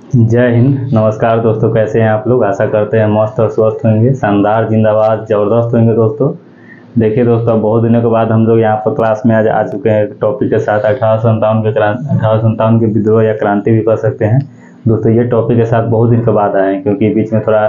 जय हिंद। नमस्कार दोस्तों, कैसे हैं आप लोग। आशा करते हैं मस्त और स्वस्थ होंगे। शानदार, जिंदाबाद, ज़बरदस्त होंगे दोस्तों। देखिए दोस्तों, बहुत दिनों के बाद हम लोग यहाँ पर क्लास में आज आ चुके हैं टॉपिक के साथ 1857 के विद्रोह या क्रांति भी कर सकते हैं दोस्तों। ये टॉपिक के साथ बहुत दिन के बाद आए हैं, क्योंकि बीच में थोड़ा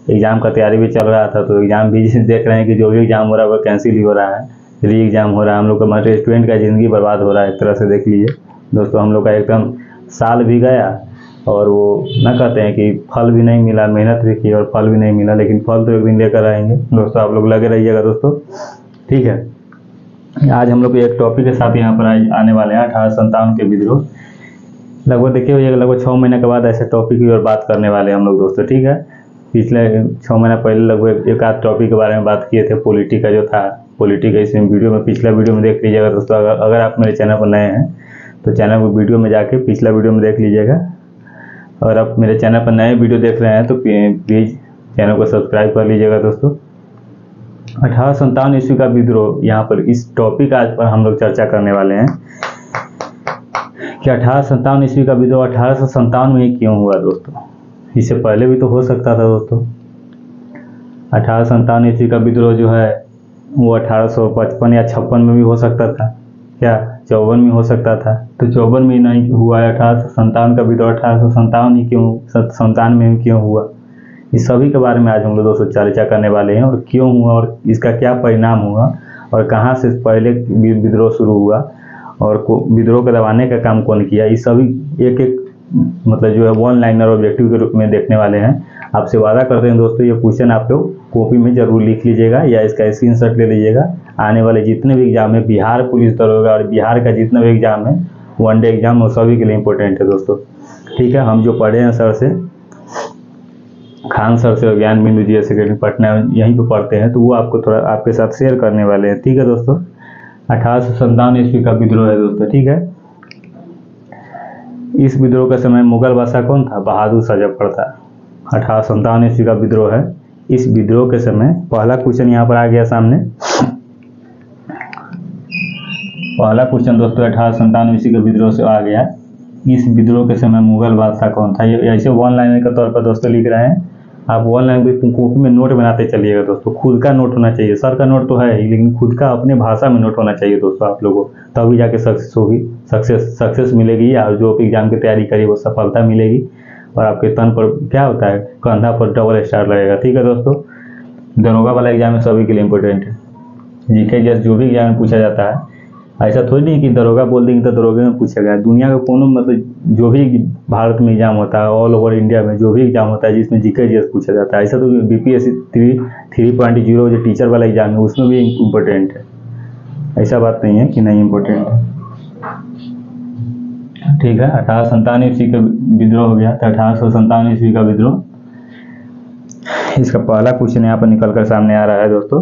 एग्ज़ाम का तैयारी भी चल रहा था। तो एग्ज़ाम भी देख रहे हैं कि जो भी एग्ज़ाम हो रहा है वो कैंसिल ही हो रहा है, री एग्ज़ाम हो रहा है। हम लोग का मतलब स्टूडेंट का ज़िंदगी बर्बाद हो रहा है एक तरह से, देख लीजिए दोस्तों। हम लोग का एकदम साल भी गया और वो ना कहते हैं कि फल भी नहीं मिला, मेहनत भी की और फल भी नहीं मिला, लेकिन फल तो एक दिन लेकर आएंगे दोस्तों। आप लोग लगे रहिएगा दोस्तों, ठीक है। आज हम लोग एक टॉपिक के साथ यहाँ पर आने वाले हैं 1857 के विद्रोह। लगभग देखिए ये लगभग 6 महीने के बाद ऐसे टॉपिक की और बात करने वाले हैं हम लोग दोस्तों, ठीक है। पिछले 6 महीना पहले लगभग एक आध टॉपिक के बारे में बात किए थे, पॉलिटी का जो था। पॉलिटी का इसमें वीडियो में, पिछला वीडियो में देख लीजिएगा दोस्तों। अगर आप मेरे चैनल पर नए हैं तो चैनल को वीडियो में जाके पिछला वीडियो में देख लीजिएगा। अगर आप मेरे चैनल पर नए वीडियो देख रहे हैं तो प्लीज़ चैनल को सब्सक्राइब कर लीजिएगा दोस्तों। 1857 ईस्वी का विद्रोह, यहाँ पर इस टॉपिक आज पर हम लोग चर्चा करने वाले हैं कि 1857 ईस्वी का विद्रोह 1857 में ही क्यों हुआ दोस्तों। इससे पहले भी तो हो सकता था दोस्तों। 1857 ईस्वी का विद्रोह जो है वो 1855 या 56 में भी हो सकता था, क्या 54 में हो सकता था। तो 54 में नहीं हुआ है 1857 का विद्रोह, 1857 ही क्यों, 97 में क्यों हुआ। इस सभी के बारे में आज हम लोग दोस्तों चर्चा करने वाले हैं, और क्यों हुआ और इसका क्या परिणाम हुआ, और कहाँ से पहले विद्रोह शुरू हुआ, और विद्रोह को दबाने का काम कौन किया। ये सभी एक एक मतलब जो है वन लाइनर ऑब्जेक्टिव के रूप में देखने वाले हैं। आपसे वादा करते हैं दोस्तों, ये क्वेश्चन आप लोग कॉपी में जरूर लिख लीजिएगा या इसका स्क्रीनशॉट ले लीजिएगा। आने वाले जितने भी एग्जाम है, बिहार पुलिस दरोगा और बिहार का जितना भी एग्जाम है, वनडे एग्जाम, वो सभी के लिए इम्पोर्टेंट है दोस्तों, ठीक है। हम जो पढ़े हैं सर से, खान सर से, ज्ञान बिंदु जी एस अकेडमी पटना, यहीं पे पढ़ते हैं, तो वो आपको थोड़ा आपके साथ शेयर करने वाले हैं, ठीक है दोस्तों। 1857 ईस्वी का विद्रोह है दोस्तों, ठीक है। इस विद्रोह के समय मुगल बादशाह कौन था, बहादुर शाह जफर था। 1857 ईस्वी का विद्रोह है। इस विद्रोह के समय, पहला क्वेश्चन यहाँ पर आ गया सामने। पहला क्वेश्चन दोस्तों 1857 ईस्वी के विद्रोह से आ गया। इस विद्रोह के समय मुगल बादशाह कौन था। ये ऐसे वन लाइनर के तौर पर दोस्तों लिख रहे हैं। आप वन लाइन भी कॉपी में नोट बनाते चलिएगा दोस्तों। खुद का नोट होना चाहिए, सर का नोट तो है ही, लेकिन खुद का अपने भाषा में नोट होना चाहिए दोस्तों आप लोगों को, तभी जाके सक्सेस होगी, सक्सेस मिलेगी। और जो एग्जाम की तैयारी करी वो सफलता मिलेगी, और आपके तन पर क्या होता है, कंधा पर डबल स्टार लगेगा, ठीक है दोस्तों। दरोगा वाला एग्जाम में सभी के लिए इम्पोर्टेंट है। जीके जैसे जो भी एग्जाम में पूछा जाता है, ऐसा थोड़ी नहीं कि दरोगा बोल देंगे तो दरोगे में पूछा गया। दुनिया का कोनो मतलब जो भी भारत में एग्जाम होता है, ऑल ओवर इंडिया में जो भी एग्जाम होता है जिसमें जीके जीएस पूछा जाता है, ऐसा तो बीपीएससी 3.0 जो टीचर वाला एग्जाम है उसमें भी इम्पोर्टेंट है। ऐसा बात नहीं है कि नहीं इम्पोर्टेंट है, ठीक है। 1857 ईस्वी का विद्रोह हो गया था। 1857 ईस्वी का विद्रोह, इसका पहला क्वेश्चन यहाँ पर निकल कर सामने आ रहा है दोस्तों।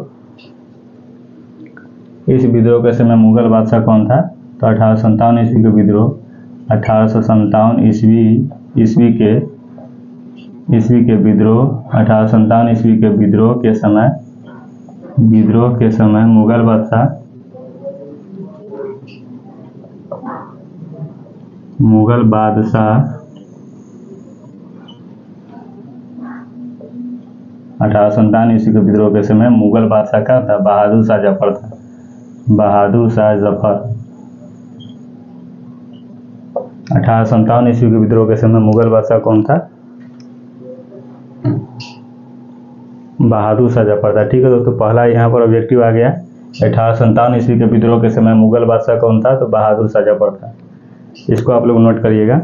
इस विद्रोह के समय मुगल बादशाह कौन था। तो 1857 ईस्वी का विद्रोह, 1857 ईस्वी के विद्रोह, 1857 ईस्वी के विद्रोह के समय मुगल बादशाह 1857 ईस्वी के विद्रोह के समय मुगल बादशाह का था, बहादुर शाह जफर था। बहादुर शाह जफर 1857 ईस्वी के विद्रोह के समय मुगल बादशाह कौन था, बहादुर शाह जफर था, ठीक है दोस्तों। पहला यहाँ पर ऑब्जेक्टिव आ गया। 1857 ईस्वी के विद्रोह के समय मुगल बादशाह कौन था, तो बहादुर शाह जफर था। इसको आप लोग नोट करिएगा।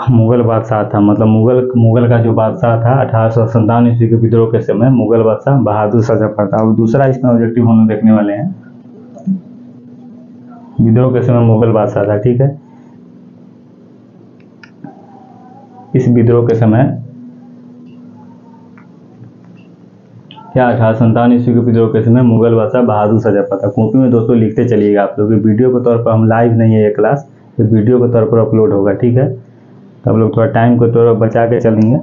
मुगल बादशाह था, मतलब मुगल का जो बादशाह था 1857 ईस्वी के विद्रोह के समय मुगल बादशाह बहादुर शाह जफर था। और दूसरा इसमें ऑब्जेक्टिव हम लोग देखने वाले हैं, विद्रोह के समय मुगल बादशाह था, ठीक है। इस विद्रोह के समय क्या 1857 ईस्वी के विद्रोह के समय मुगल बादशाह बहादुर शाह जफर था। कॉपी में दोस्तों लिखते चलिएगा आप लोग। वीडियो के तौर पर हम लाइव नहीं है ये क्लास, ये वीडियो के तौर पर अपलोड होगा, ठीक है। तो आप लोग थोड़ा टाइम को थोड़ा बचा के चलेंगे।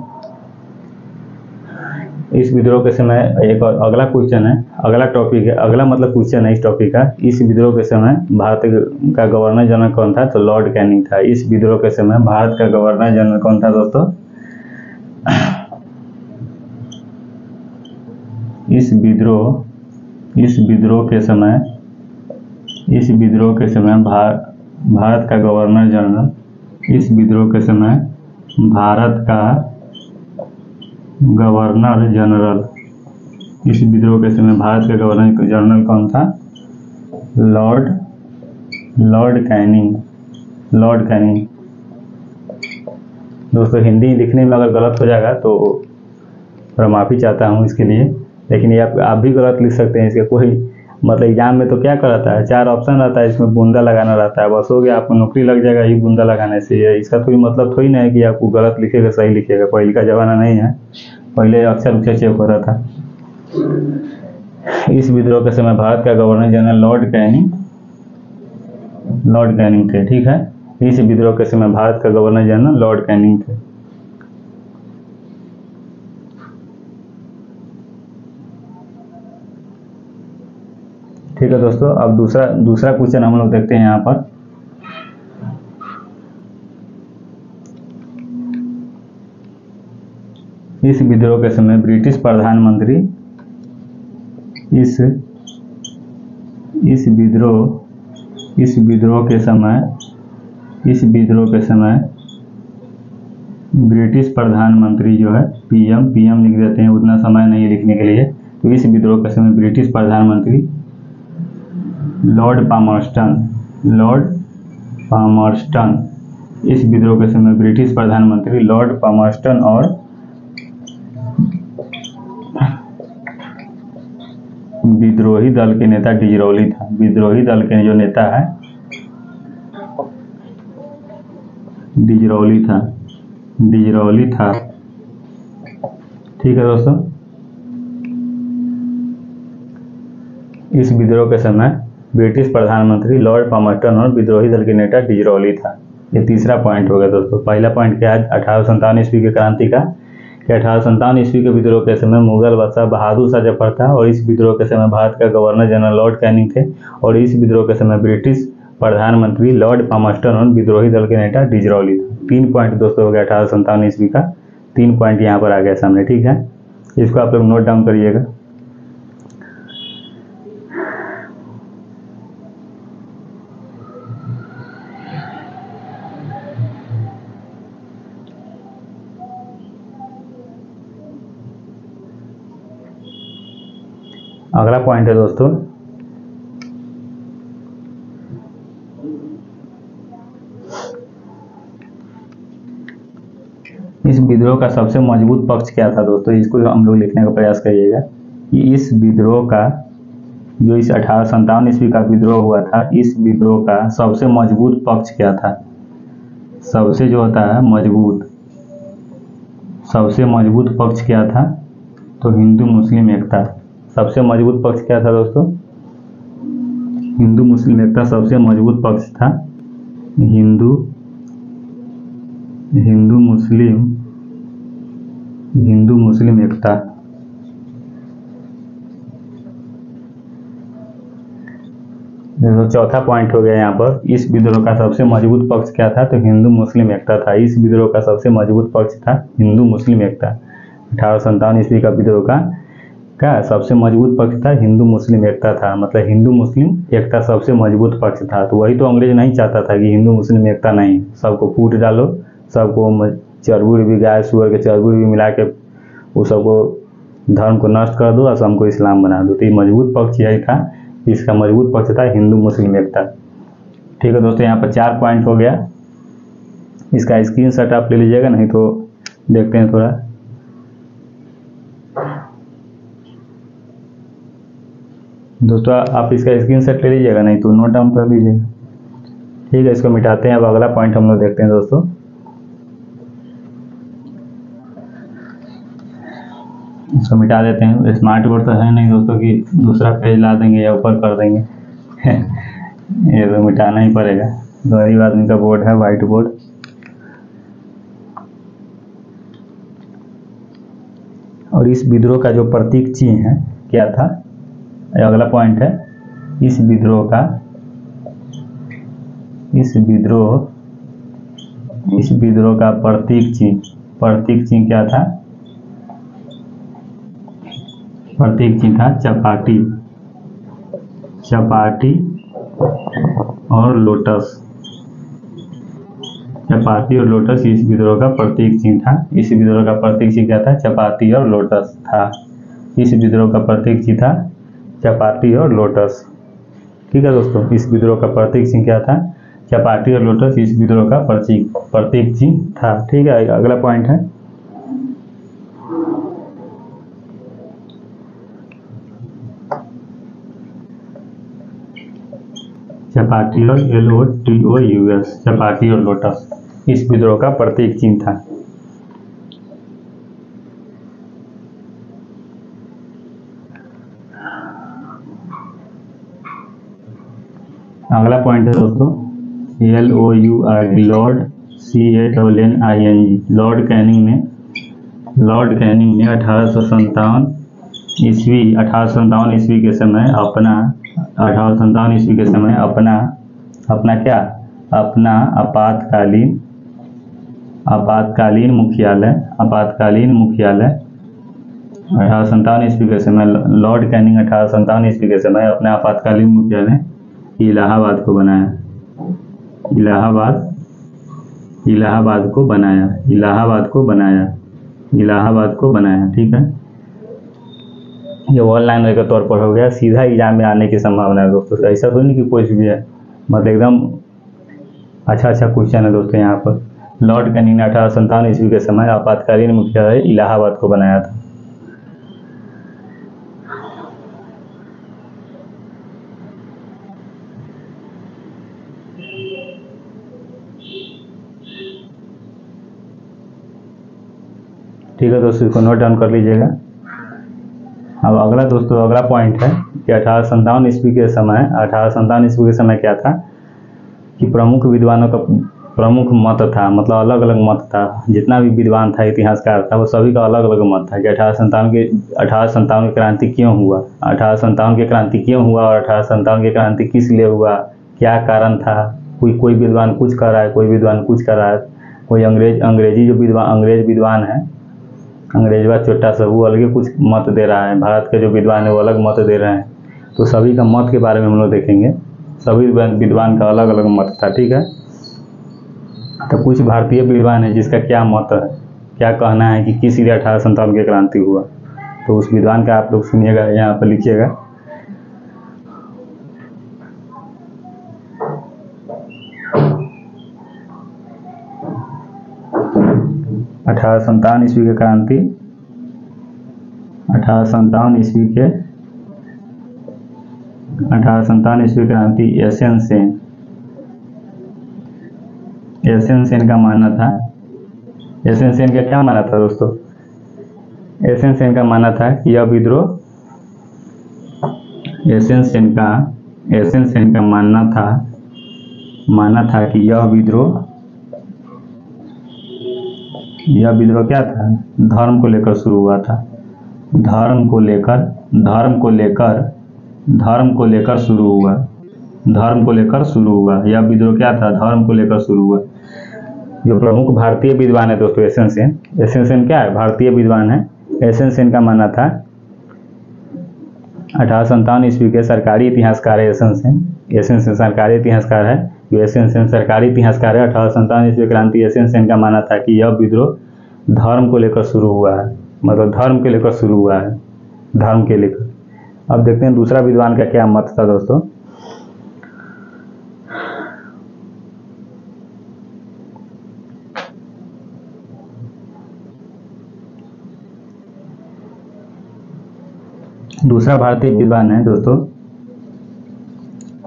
इस विद्रोह के समय एक और अगला क्वेश्चन है, अगला टॉपिक है, अगला मतलब क्वेश्चन है इस टॉपिक का। इस विद्रोह के समय भारत का गवर्नर जनरल कौन था? तो लॉर्ड कैनिंग था। इस विद्रोह के समय भारत का गवर्नर जनरल कौन था दोस्तों? इस विद्रोह के समय भारत का गवर्नर जनरल, इस विद्रोह के समय भारत का गवर्नर जनरल, इस विद्रोह के समय भारत का गवर्नर जनरल कौन था? Lord Canning. दोस्तों हिंदी लिखने में अगर गलत हो जाएगा तो मैं माफ़ी चाहता हूँ इसके लिए, लेकिन ये आप भी गलत लिख सकते हैं। इसके कोई मतलब एग्जाम में तो क्या कराता है, 4 ऑप्शन रहता है, इसमें बूंदा लगाना रहता है, बस हो गया, आपको नौकरी लग जाएगा ये बूंदा लगाने से। इसका कोई मतलब थोड़ी ना है कि आपको गलत लिखेगा सही लिखेगा। पहले का ज़माना नहीं है, पहले अक्षर चेक होता था। इस विद्रोह के समय भारत का गवर्नर जनरल लॉर्ड कैनिंग थे। ठीक है, इस विद्रोह के समय भारत का गवर्नर जनरल लॉर्ड कैनिंग थे। ठीक है दोस्तों, अब दूसरा क्वेश्चन हम लोग देखते हैं यहाँ पर। इस विद्रोह के समय ब्रिटिश प्रधानमंत्री, इस विद्रोह के समय ब्रिटिश प्रधानमंत्री जो है पीएम लिख देते हैं, उतना समय नहीं है लिखने के लिए। तो इस विद्रोह के समय ब्रिटिश प्रधानमंत्री लॉर्ड पामर्स्टन, इस विद्रोह के समय ब्रिटिश प्रधानमंत्री लॉर्ड पामर्स्टन और विद्रोही दल के नेता डिजरौली था। विद्रोही दल के जो नेता है डिजरौली था। ठीक है दोस्तों, इस विद्रोह के समय ब्रिटिश प्रधानमंत्री लॉर्ड पामर्स्टन और विद्रोही दल के नेता डिजरौली था। ये तीसरा पॉइंट हो गया दोस्तों। पहला पॉइंट क्या है? 1857 ईस्वी की क्रांति का, कि 1857 ईस्वी के विद्रोह के समय मुगल बादशाह बहादुर शाह जफर था, और इस विद्रोह के समय भारत का गवर्नर जनरल लॉर्ड कैनिंग थे, और इस विद्रोह के समय ब्रिटिश प्रधानमंत्री लॉर्ड पामर्स्टन और विद्रोही दल के नेता डिजरौली था। 3 पॉइंट दोस्तों हो गया 1857 ईस्वी का, 3 पॉइंट यहाँ पर आ गया सामने। ठीक है, इसको आप लोग नोट डाउन करिएगा। अगला पॉइंट है दोस्तों, इस विद्रोह का सबसे मजबूत पक्ष क्या था दोस्तों? इसको हम लोग लिखने का प्रयास करिएगा कि इस विद्रोह का जो इस 1857 ईस्वी का विद्रोह हुआ था, इस विद्रोह का सबसे मजबूत पक्ष क्या था? सबसे जो होता है मजबूत, सबसे मजबूत पक्ष क्या था? तो हिंदू मुस्लिम एकता। सबसे मजबूत पक्ष क्या था दोस्तों? हिंदू मुस्लिम एकता सबसे मजबूत पक्ष था। हिंदू मुस्लिम एकता। चौथा पॉइंट हो गया यहाँ पर, इस विद्रोह का सबसे मजबूत पक्ष क्या था? तो हिंदू मुस्लिम एकता था। इस विद्रोह का सबसे मजबूत पक्ष था हिंदू मुस्लिम एकता। 1857 ईस्वी का विद्रोह का सबसे मजबूत पक्ष था हिंदू मुस्लिम एकता था, मतलब हिंदू मुस्लिम एकता सबसे मजबूत पक्ष था। तो वही तो अंग्रेज नहीं चाहता था कि हिंदू मुस्लिम एकता नहीं, सबको फूट डालो, सबको चरबूर भी, गाय सुअर के चरबूर भी मिला के वो सबको धर्म को नष्ट कर दो और सबको इस्लाम बना दो। तो ये मजबूत पक्ष यही था, इसका मजबूत पक्ष था हिंदू मुस्लिम एकता। ठीक है दोस्तों, यहाँ पर 4 पॉइंट हो गया। इसका स्क्रीनशॉट आप ले लीजिएगा, नहीं तो देखते हैं थोड़ा। दोस्तों आप इसका स्क्रीनशॉट ले लीजिएगा, नहीं तो नोट डाउन कर लीजिएगा। ठीक है, इसको मिटाते हैं। अब अगला पॉइंट हम लोग देखते हैं दोस्तों। इसको मिटा देते हैं। स्मार्ट बोर्ड तो है नहीं दोस्तों कि दूसरा पेज ला देंगे या ऊपर कर देंगे ये तो मिटाना ही पड़ेगा। गरीब आदमी का बोर्ड है, वाइट बोर्ड। और और इस विद्रोह का जो प्रतीक चिन्ह है क्या था, अगला पॉइंट है, इस विद्रोह का प्रतीक चिन्ह क्या था, प्रतीक चिन्ह था चपाटी और लोटस। चपाटी और लोटस इस विद्रोह का प्रतीक चिन्ह था। इस विद्रोह का प्रतीक चिन्ह क्या था, चपाटी और लोटस था। इस विद्रोह का प्रतीक चिन्ह था चपाटी और लोटस। ठीक है दोस्तों, इस विद्रोह का प्रतीक चिन्ह क्या था, चपाटी और लोटस इस विद्रोह का प्रतीक चिन्ह था। ठीक है, अगला पॉइंट है, चपाटी और LOTOUS, चपाटी और लोटस इस विद्रोह का प्रतीक चिन्ह था। अगला पॉइंट है दोस्तों, LOURD, Lord CANNING। Lord Canning ने 1857 ईस्वी के समय अपना आपातकालीन मुख्यालय 1857 ईस्वी के समय लॉर्ड कैनिंग 1857 ईस्वी के समय अपना आपातकालीन मुख्यालय इलाहाबाद को बनाया। ठीक है, ये ऑनलाइन के तौर पर हो गया, सीधा एग्जाम में आने की संभावना है दोस्तों। ऐसा तो नहीं कि कुछ भी है, मतलब एकदम अच्छा क्वेश्चन है दोस्तों। यहाँ पर लॉर्ड कैनिंग ने 1857 ईस्वी के समय आपातकालीन मुख्यालय इलाहाबाद को बनाया था। ठीक है दोस्तों, इसको नोट डाउन कर लीजिएगा। अब अगला पॉइंट है कि 1857 ईस्वी के समय क्या था कि प्रमुख विद्वानों का प्रमुख मत था, मतलब अलग अलग मत था। जितना भी विद्वान था, इतिहासकार था, वो सभी का अलग अलग मत था कि 1857 की क्रांति क्यों हुआ, 1857 की क्रांति क्यों हुआ और 1857 की क्रांति किस लिए हुआ, क्या कारण था। कोई विद्वान कुछ कर रहा है, कोई विद्वान कुछ कर रहा है, कोई अंग्रेज विद्वान है, अंग्रेजवा चोट्टा सब, वो अलग कुछ मत दे रहा है। भारत के जो विद्वान है वो अलग मत दे रहे हैं। तो सभी का मत के बारे में हम लोग देखेंगे, सभी विद्वान का अलग अलग मत था। ठीक है, तो कुछ भारतीय विद्वान है जिसका क्या मत है, क्या कहना है कि किस लिए 1857 की क्रांति हुआ, तो उस विद्वान का आप लोग सुनिएगा, यहाँ पर लिखिएगा। (1857 ईस्वी की क्रांति) 1857 ईस्वी क्रांति एस.एन. सेन का मानना था। एस.एन. सेन का क्या मानना था दोस्तों? एस.एन. सेन का मानना था कि यह विद्रोह एस.एन. सेन का मानना था कि यह विद्रोह क्या था, धर्म को लेकर शुरू हुआ था। धर्म को लेकर शुरू हुआ। यह विद्रोह क्या था, धर्म को लेकर शुरू हुआ। जो प्रमुख भारतीय विद्वान है दोस्तों एस.एन. सेन क्या है, भारतीय विद्वान है। एस.एन. सेन का मानना था 1857 ईस्वी के सरकारी इतिहासकार है एस.एन. सेन सरकारी इतिहासकार है। जो एस.एन. सेन सरकारी इतिहासकार है, 1857 ईस्वी क्रांति एस.एन. सेन का मानना था कि यह विद्रोह धर्म को लेकर शुरू हुआ है, मतलब धर्म के लेकर शुरू हुआ है, धर्म के लेकर। अब देखते हैं दूसरा विद्वान का क्या मत था दोस्तों। दूसरा भारतीय विद्वान है दोस्तों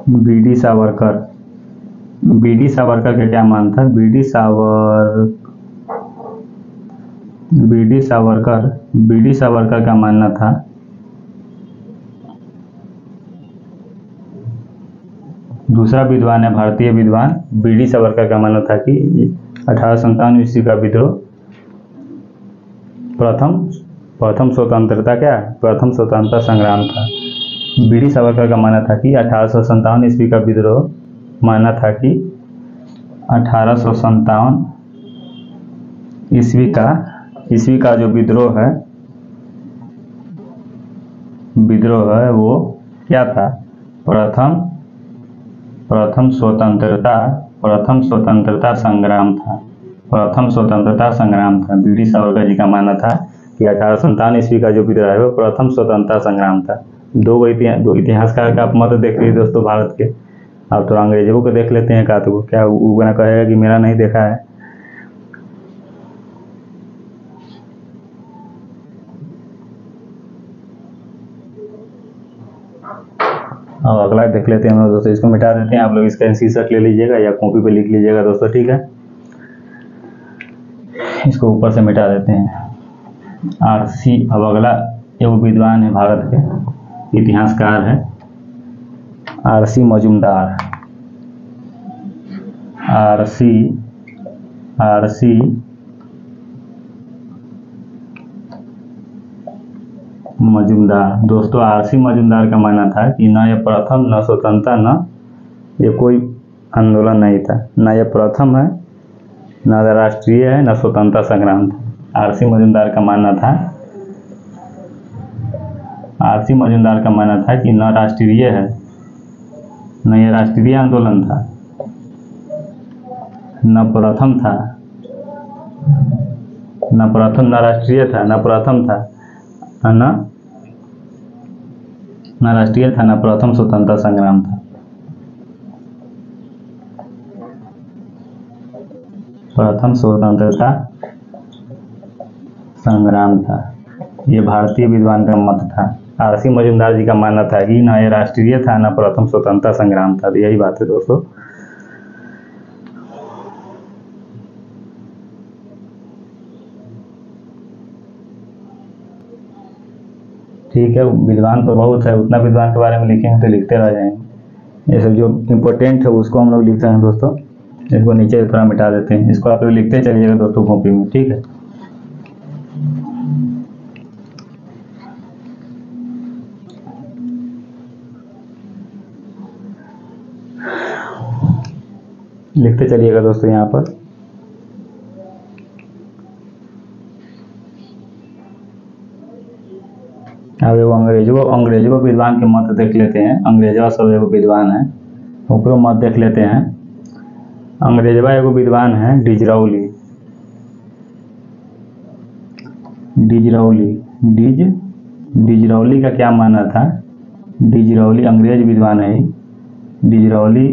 बी.डी. सावरकर। बी.डी. सावरकर का क्या मान था? बी.डी. सावरकर का मानना था दूसरा विद्वान है भारतीय विद्वान बी.डी. सावरकर का मानना था कि 1857 ईस्वी का विद्रोह प्रथम प्रथम स्वतंत्रता क्या है, प्रथम स्वतंत्रता संग्राम था। बीडी सावरकर का मानना था कि 1857 ईस्वी का विद्रोह, मानना था कि 1857 ईस्वी का जो विद्रोह है वो क्या था, प्रथम स्वतंत्रता संग्राम था। प्रथम स्वतंत्रता संग्राम था। बीडी सावरकर जी का मानना था कि 1857 ईस्वी का जो विद्रोह है वो प्रथम स्वतंत्रता संग्राम था। दो इतिहासकार का आप मत देख लीजिए दोस्तों भारत के। आप थोड़ा अंग्रेजों को देख लेते हैं का, तो क्या वो ना कहेगा कि मेरा नहीं देखा है। अब अगला देख लेते हैं हम लोग दोस्तों। इसको मिटा देते हैं, आप लोग इसका स्क्रीनशॉट ले लीजिएगा या कॉपी पे लिख लीजिएगा दोस्तों, ठीक है। इसको ऊपर से मिटा देते हैं। आरसी, अब अगला एगो विद्वान है भारत के, इतिहासकार है आरसी मजूमदार। आरसी मजूमदार। दोस्तों आरसी मजूमदार का मानना था कि न यह प्रथम, न स्वतंत्रता, न ये कोई आंदोलन नहीं था, न यह प्रथम है, न राष्ट्रीय है, न स्वतंत्रता संग्राम था। आरसी मजूमदार का मानना था कि न राष्ट्रीय है, न यह राष्ट्रीय आंदोलन था, न प्रथम था, न राष्ट्रीय था, न प्रथम था, न राष्ट्रीय था, न प्रथम स्वतंत्रता संग्राम था। प्रथम स्वतंत्रता संग्राम था। ये भारतीय विद्वान का मत था। आरसी मजूमदार जी का मानना था कि न ये राष्ट्रीय था, न प्रथम स्वतंत्रता संग्राम था। तो यही बात है दोस्तों। ठीक है, विद्वान तो बहुत है, उतना विद्वान के बारे में लिखेंगे तो लिखते रह जाएंगे। ये सब जो इम्पोर्टेंट है उसको हम लोग लिखते हैं दोस्तों। इसको नीचे थोड़ा मिटा देते हैं। इसको आप लोग लिखते चलिएगा दोस्तों कॉपी में, ठीक है। लिखते चलिएगा दोस्तों यहाँ पर। अब एगो अंग्रेजों विद्वान के मत देख लेते हैं। अंग्रेजवा सब एगो विद्वान है, ओकरो मत देख लेते हैं। अंग्रेजवा एगो विद्वान है डिजराउली। डिजराउली का क्या मानना था। डिजराउली अंग्रेज विद्वान है। डिजराउली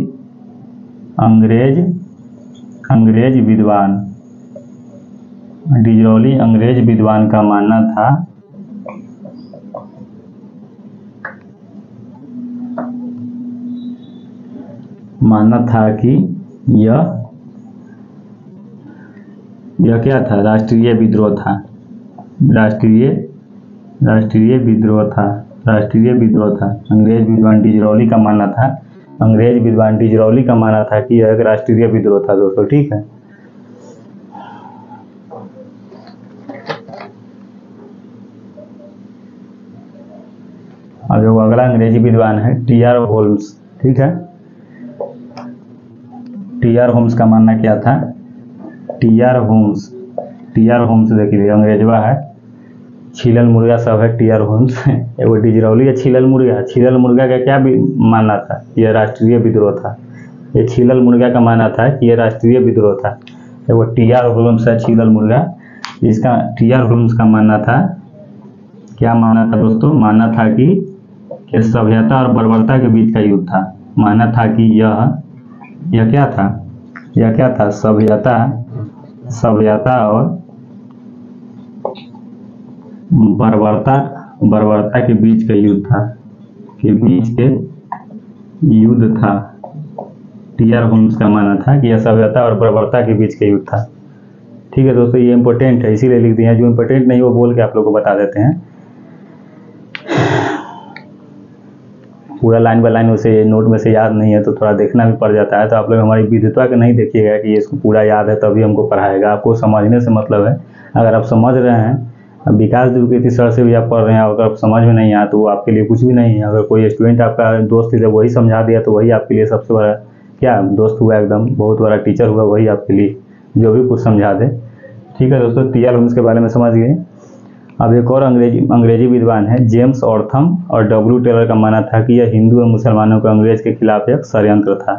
अंग्रेज विद्वान का मानना था कि यह क्या था, राष्ट्रीय विद्रोह था। राष्ट्रीय विद्रोह था। अंग्रेज विद्वान डिजराउली का मानना था। कि यह एक राष्ट्रीय विद्रोह था दोस्तों, ठीक है। अब जो अगला अंग्रेजी विद्वान है टी.आर. होल्म्स, ठीक है। टी.आर. होम्स का मानना क्या था। टी.आर. होम्स देखिए अंग्रेजवा है, छिलल मुर्गा सब है। टी.आर. होम्स एगो डिजराउली है छिलल मुर्गा का क्या मानना था, यह राष्ट्रीय विद्रोह था। ये छिलल मुर्गा का मानना था कि यह राष्ट्रीय विद्रोह था। एगो टी.आर. होम्स है छिलल मुर्गा, इसका टी.आर. होम्स का मानना था, क्या मानना था दोस्तों, मानना था कि सभ्यता और बर्बरता के बीच का युद्ध था। मानना था कि यह क्या था, सभ्यता और बर्बरता के बीच का युद्ध था। टी.आर. होम्स का मानना था कि यह सभ्यता और बर्बरता के बीच का युद्ध था। ठीक है दोस्तों, ये इंपॉर्टेंट है इसीलिए लिख दिए हैं। जो इंपॉर्टेंट नहीं वो बोल के आप लोग को बता देते हैं। पूरा लाइन बाय लाइन वैसे नोट में से याद नहीं है तो थोड़ा देखना भी पड़ जाता है। तो आप लोग हमारी विद्वता का नहीं देखिएगा कि इसको पूरा याद है तभी हमको पढ़ाएगा। आपको समझने से मतलब है। अगर आप समझ रहे हैं, अब विकास द्विवेदी सर से भी आप पढ़ रहे हैं, अगर समझ में नहीं आया तो वो आपके लिए कुछ भी नहीं है। अगर कोई स्टूडेंट आपका दोस्त है वही समझा दिया तो वही आपके लिए सबसे बड़ा क्या दोस्त हुआ, एकदम बहुत बड़ा टीचर हुआ वही आपके लिए, जो भी कुछ समझा दे। ठीक है दोस्तों, टी.एल. होम्स के बारे में समझ गए। अब एक और अंग्रेजी विद्वान है जेम्स ऑर्थम और डब्ल्यू टेलर का मानना था कि यह हिंदू और मुसलमानों को अंग्रेज के खिलाफ एक षड्यंत्र था।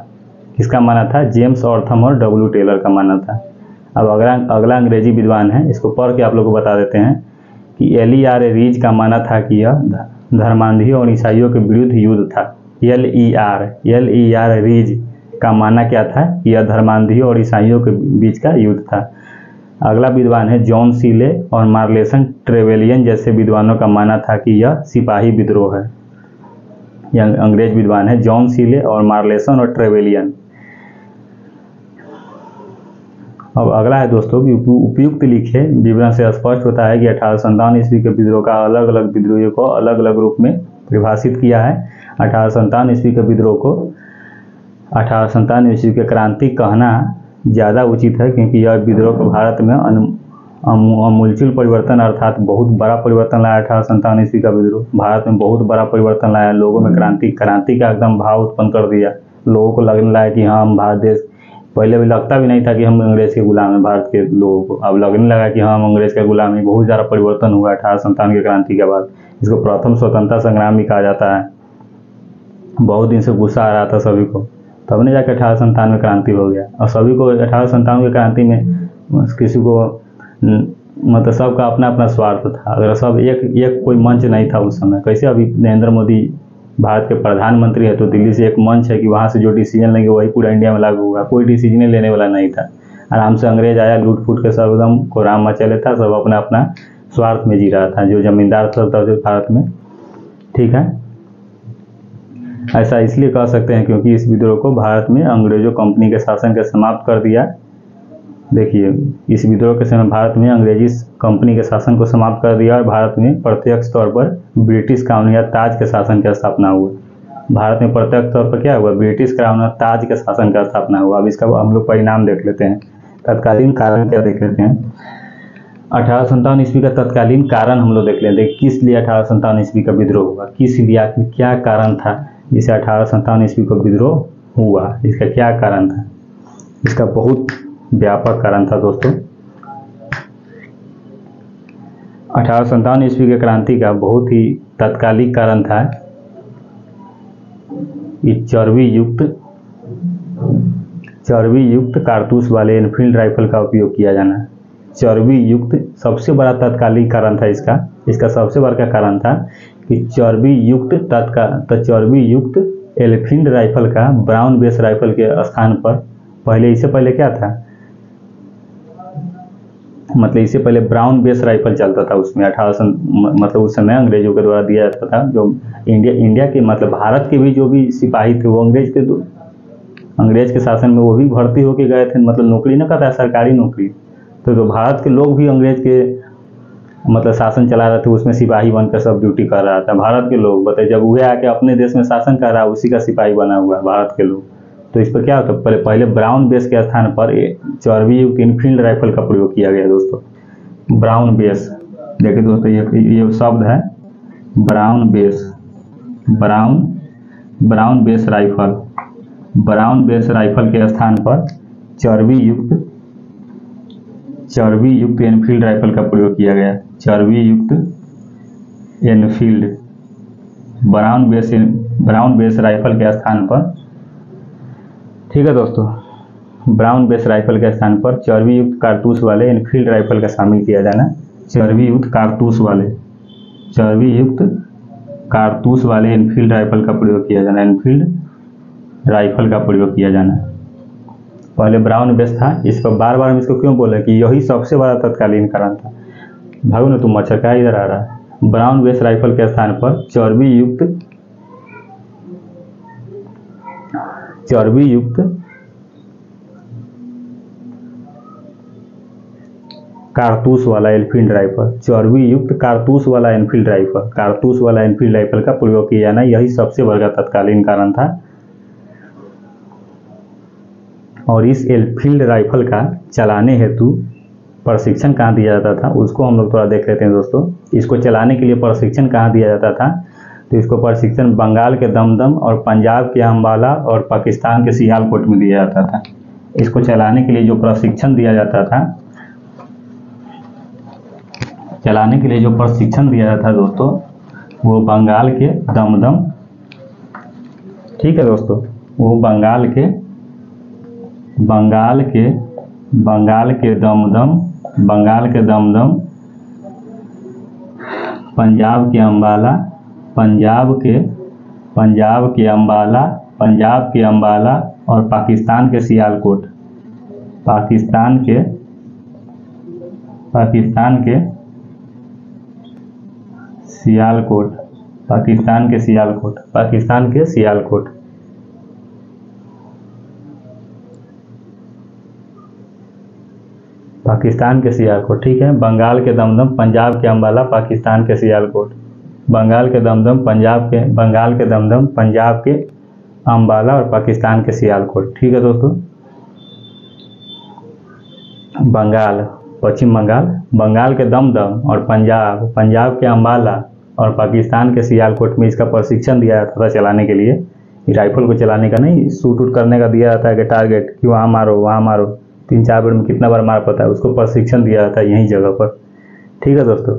किसका मानना था? जेम्स ऑर्थम और डब्ल्यू टेलर का मानना था। अब अगला अंग्रेजी विद्वान है, इसको पढ़ के आप लोग को बता देते हैं कि L.E.R. रीज का मानना था कि यह धर्मांधियों और ईसाइयों के विरुद्ध युद्ध था। L.E.R. रीज का मानना क्या था कि यह धर्मांधियों और ईसाइयों के बीच का युद्ध था। अगला विद्वान है जॉन सीले और मार्लेसन ट्रेवेलियन जैसे विद्वानों का मानना था कि यह सिपाही विद्रोह है। यह अंग्रेज विद्वान है जॉन सीले और मार्लेसन और ट्रेवेलियन। अब अगला है दोस्तों कि उपयुक्त लिखे विवरण से स्पष्ट होता है कि 1857 ईस्वी के विद्रोह का अलग अलग विद्रोहियों को अलग अलग रूप में परिभाषित किया है। 1857 ईस्वी के विद्रोह को 1857 ईस्वी के क्रांति कहना ज़्यादा उचित है, क्योंकि यह विद्रोह को भारत में आमूलचूल परिवर्तन अर्थात बहुत बड़ा परिवर्तन लाया। 1857 ईस्वी का विद्रोह भारत में बहुत बड़ा परिवर्तन लाया, लोगों में क्रांति का एकदम भाव उत्पन्न कर दिया। लोगों को लगने लगा कि हाँ हम भारत देश, पहले भी लगता भी नहीं था कि हम अंग्रेज के गुलाम हैं भारत के लोगों को, अब लगने लगा कि हाँ हम अंग्रेज के गुलाम हैं। बहुत ज़्यादा परिवर्तन हुआ 1857 की क्रांति के बाद। इसको प्रथम स्वतंत्रता संग्राम भी कहा जाता है। बहुत दिन से गुस्सा आ रहा था सभी को, तब नहीं जाकर 1857 में क्रांति हो गया। और सभी को 1857 की क्रांति में किसी को मतलब सबका अपना अपना स्वार्थ था। अगर सब एक कोई मंच नहीं था उस समय। कैसे अभी नरेंद्र मोदी भारत के प्रधानमंत्री है तो दिल्ली से एक मंच है कि वहाँ से जो डिसीजन लेंगे वही पूरा इंडिया में लागू होगा। कोई डिसीजन लेने वाला नहीं था। आराम से अंग्रेज आया, लूट फूट के सब एकदम कोराम मचा था, सब अपना अपना स्वार्थ में जी रहा था, जो जमींदार था भारत में। ठीक है, ऐसा इसलिए कह सकते हैं क्योंकि इस विद्रोह को भारत में अंग्रेजों कंपनी के शासन के समाप्त कर दिया। देखिए, इस विद्रोह के समय भारत में अंग्रेजी कंपनी के शासन को समाप्त कर दिया और भारत में प्रत्यक्ष तौर पर ब्रिटिश क्राउन या ताज के शासन की स्थापना हुई। भारत में प्रत्यक्ष तौर पर क्या हुआ? ब्रिटिश क्राउन और ताज के शासन की स्थापना हुआ। अब इसका हम लोग परिणाम देख लेते हैं, तत्कालीन कारण क्या देख लेते हैं। 1857 ईस्वी का तत्कालीन कारण हम लोग देख लेते हैं। किस लिए 1857 ईस्वी का विद्रोह हुआ, किस लिए, आखिर क्या कारण था जिसे 1857 ईस्वी को विद्रोह हुआ, इसका क्या कारण था? इसका बहुत व्यापक कारण था दोस्तों। 1857 ईस्वी के क्रांति का बहुत ही तत्कालिक कारण था कि चर्बी युक्त कारतूस वाले एनफील्ड राइफल का उपयोग किया जाना। चर्बी युक्त सबसे बड़ा तत्कालिक कारण था इसका सबसे बड़ा कारण था कि चर्बी युक्त एनफील्ड राइफल का ब्राउन बेस राइफल के स्थान पर इससे पहले क्या था, मतलब इससे पहले ब्राउन बेस राइफल चलता था उसमें। 1800 मतलब उस समय अंग्रेजों के द्वारा दिया जाता था। जो इंडिया के मतलब भारत के भी जो भी सिपाही थे वो अंग्रेज के शासन में वो भी भर्ती होके गए थे, मतलब नौकरी न करता है, सरकारी नौकरी। तो भारत के लोग भी अंग्रेज के मतलब शासन चला रहे थे, उसमें सिपाही बनकर सब ड्यूटी कर रहा था। भारत के लोग बताइए, जब वह आके अपने देश में शासन कर रहा है उसी का सिपाही बना हुआ है भारत के लोग। तो इस पर क्या होता है, पहले ब्राउन बेस के स्थान पर चर्बी युक्त इनफील्ड राइफल का प्रयोग किया गया दोस्तों। ब्राउन बेस, देखिए दोस्तों ये शब्द है brown base rifle. Brown base rifle के स्थान पर चर्बी युक्त एनफील्ड राइफल का प्रयोग किया गया। चर्बी युक्त एनफील्ड ब्राउन बेस राइफल के स्थान पर, ठीक है दोस्तों, ब्राउन बेस राइफल के स्थान पर चर्बी युक्त कारतूस वाले एनफील्ड राइफल का शामिल किया जाना। चर्बी युक्त कारतूस वाले एनफील्ड राइफल का प्रयोग किया जाना। एनफील्ड राइफल का प्रयोग किया जाना। पहले ब्राउन बेस था, इस पर बार बार हम इसको क्यों बोले कि यही सबसे बड़ा तत्कालीन कारण था। भागो ना तुम, मच्छर क्या इधर आ रहा है। ब्राउन बेस राइफल के स्थान पर चर्बी युक्त कारतूस वाला एनफील्ड राइफल। चर्बी युक्त कारतूस वाला एनफील्ड राइफल का प्रयोग किया जाना, यही सबसे बड़ा तत्कालीन कारण था। और इस एनफील्ड राइफल का चलाने हेतु प्रशिक्षण कहाँ दिया जाता था उसको हम लोग थोड़ा देख लेते हैं दोस्तों। इसको चलाने के लिए प्रशिक्षण कहाँ दिया जाता था, तो इसको प्रशिक्षण बंगाल के दमदम और पंजाब के अंबाला और पाकिस्तान के सियालकोट में दिया जाता था। इसको चलाने के लिए जो प्रशिक्षण दिया जाता था, चलाने के लिए जो प्रशिक्षण दिया जाता था दोस्तों, वो बंगाल के दमदम, ठीक है दोस्तों, वो बंगाल के दमदम, पंजाब के अंबाला, पंजाब के अंबाला और पाकिस्तान के सियालकोट, पाकिस्तान के सियालकोट, ठीक है। बंगाल के दमदम, पंजाब के अंबाला, पाकिस्तान के सियालकोट, बंगाल के दमदम, पंजाब के अंबाला और पाकिस्तान के सियालकोट, ठीक है दोस्तों। बंगाल, पश्चिम बंगाल के दमदम और पंजाब के अंबाला और पाकिस्तान के सियालकोट में इसका प्रशिक्षण दिया जाता था चलाने के लिए। राइफल को चलाने का नहीं, शूट उट करने का दिया जाता है कि टारगेट कि वहाँ मारो 3-4 बार में कितना बार मार पाता है, उसको प्रशिक्षण दिया जाता है यहीं जगह पर, ठीक है दोस्तों।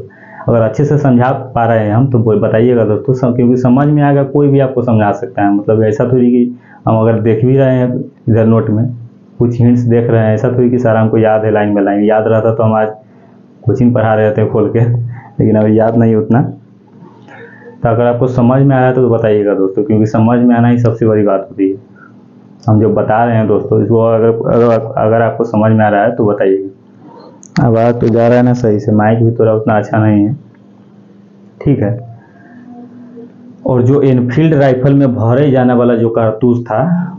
अगर अच्छे से समझा पा रहे हैं हम तो बताइएगा दोस्तों, क्योंकि समझ में आएगा, कोई भी आपको समझा सकता है। मतलब ऐसा थोड़ी कि हम अगर देख भी रहे हैं इधर नोट में कुछ हिंट्स देख रहे हैं, ऐसा थोड़ी कि सारा हमको याद है लाइन बाय लाइन। याद रहता तो हम आज कोचिंग पढ़ा रहे थे खोल के, लेकिन अभी याद नहीं उतना। तो अगर आपको समझ में आया तो बताइएगा दोस्तों, क्योंकि समझ में आना ही सबसे बड़ी बात होती है। हम जो बता रहे हैं दोस्तों, इसको अगर आपको समझ में आ रहा है तो बताइएगा। आवाज़ तो जा रहा है ना सही से, माइक भी थोड़ा उतना अच्छा नहीं है, ठीक है। और जो एनफील्ड राइफल में भरे जाने वाला जो कारतूस था,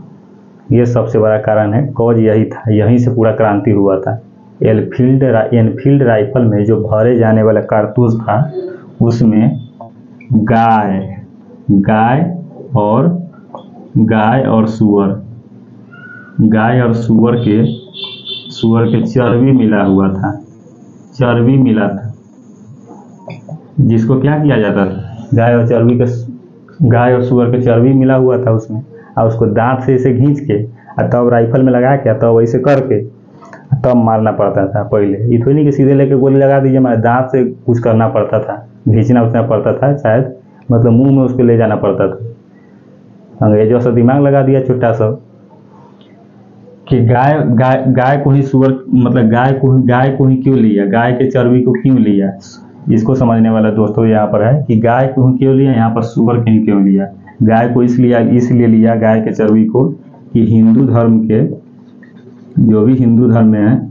ये सबसे बड़ा कारण है, कॉज यही था, यहीं से पूरा क्रांति हुआ था। एनफील्ड राइफल में जो भरे जाने वाला कारतूस था, उसमें गाय और सुअर के चर्बी मिला था, जिसको क्या किया जाता था, गाय और सुअर के चर्बी मिला हुआ था उसमें, और उसको दांत से इसे खींच के तब राइफल में लगा के तब ऐसे करके तब मारना पड़ता था। पहले ये तो नहीं कि सीधे लेके गोली लगा दीजिए, हमारे दांत से कुछ करना पड़ता था, खींचना पड़ता था शायद, मतलब मुंह में उसको ले जाना पड़ता था। अंग्रेजों से दिमाग लगा दिया छोटा सा कि गाय को ही सुअर, मतलब गाय को ही क्यों लिया, गाय के चर्बी को क्यों लिया। इसको समझने वाला दोस्तों यहाँ पर है कि गाय को क्यों लिया, यहाँ पर सुअर को क्यों लिया। गाय को इसलिए लिया, गाय के चर्बी को, कि हिंदू धर्म के, जो भी हिंदू धर्म में है,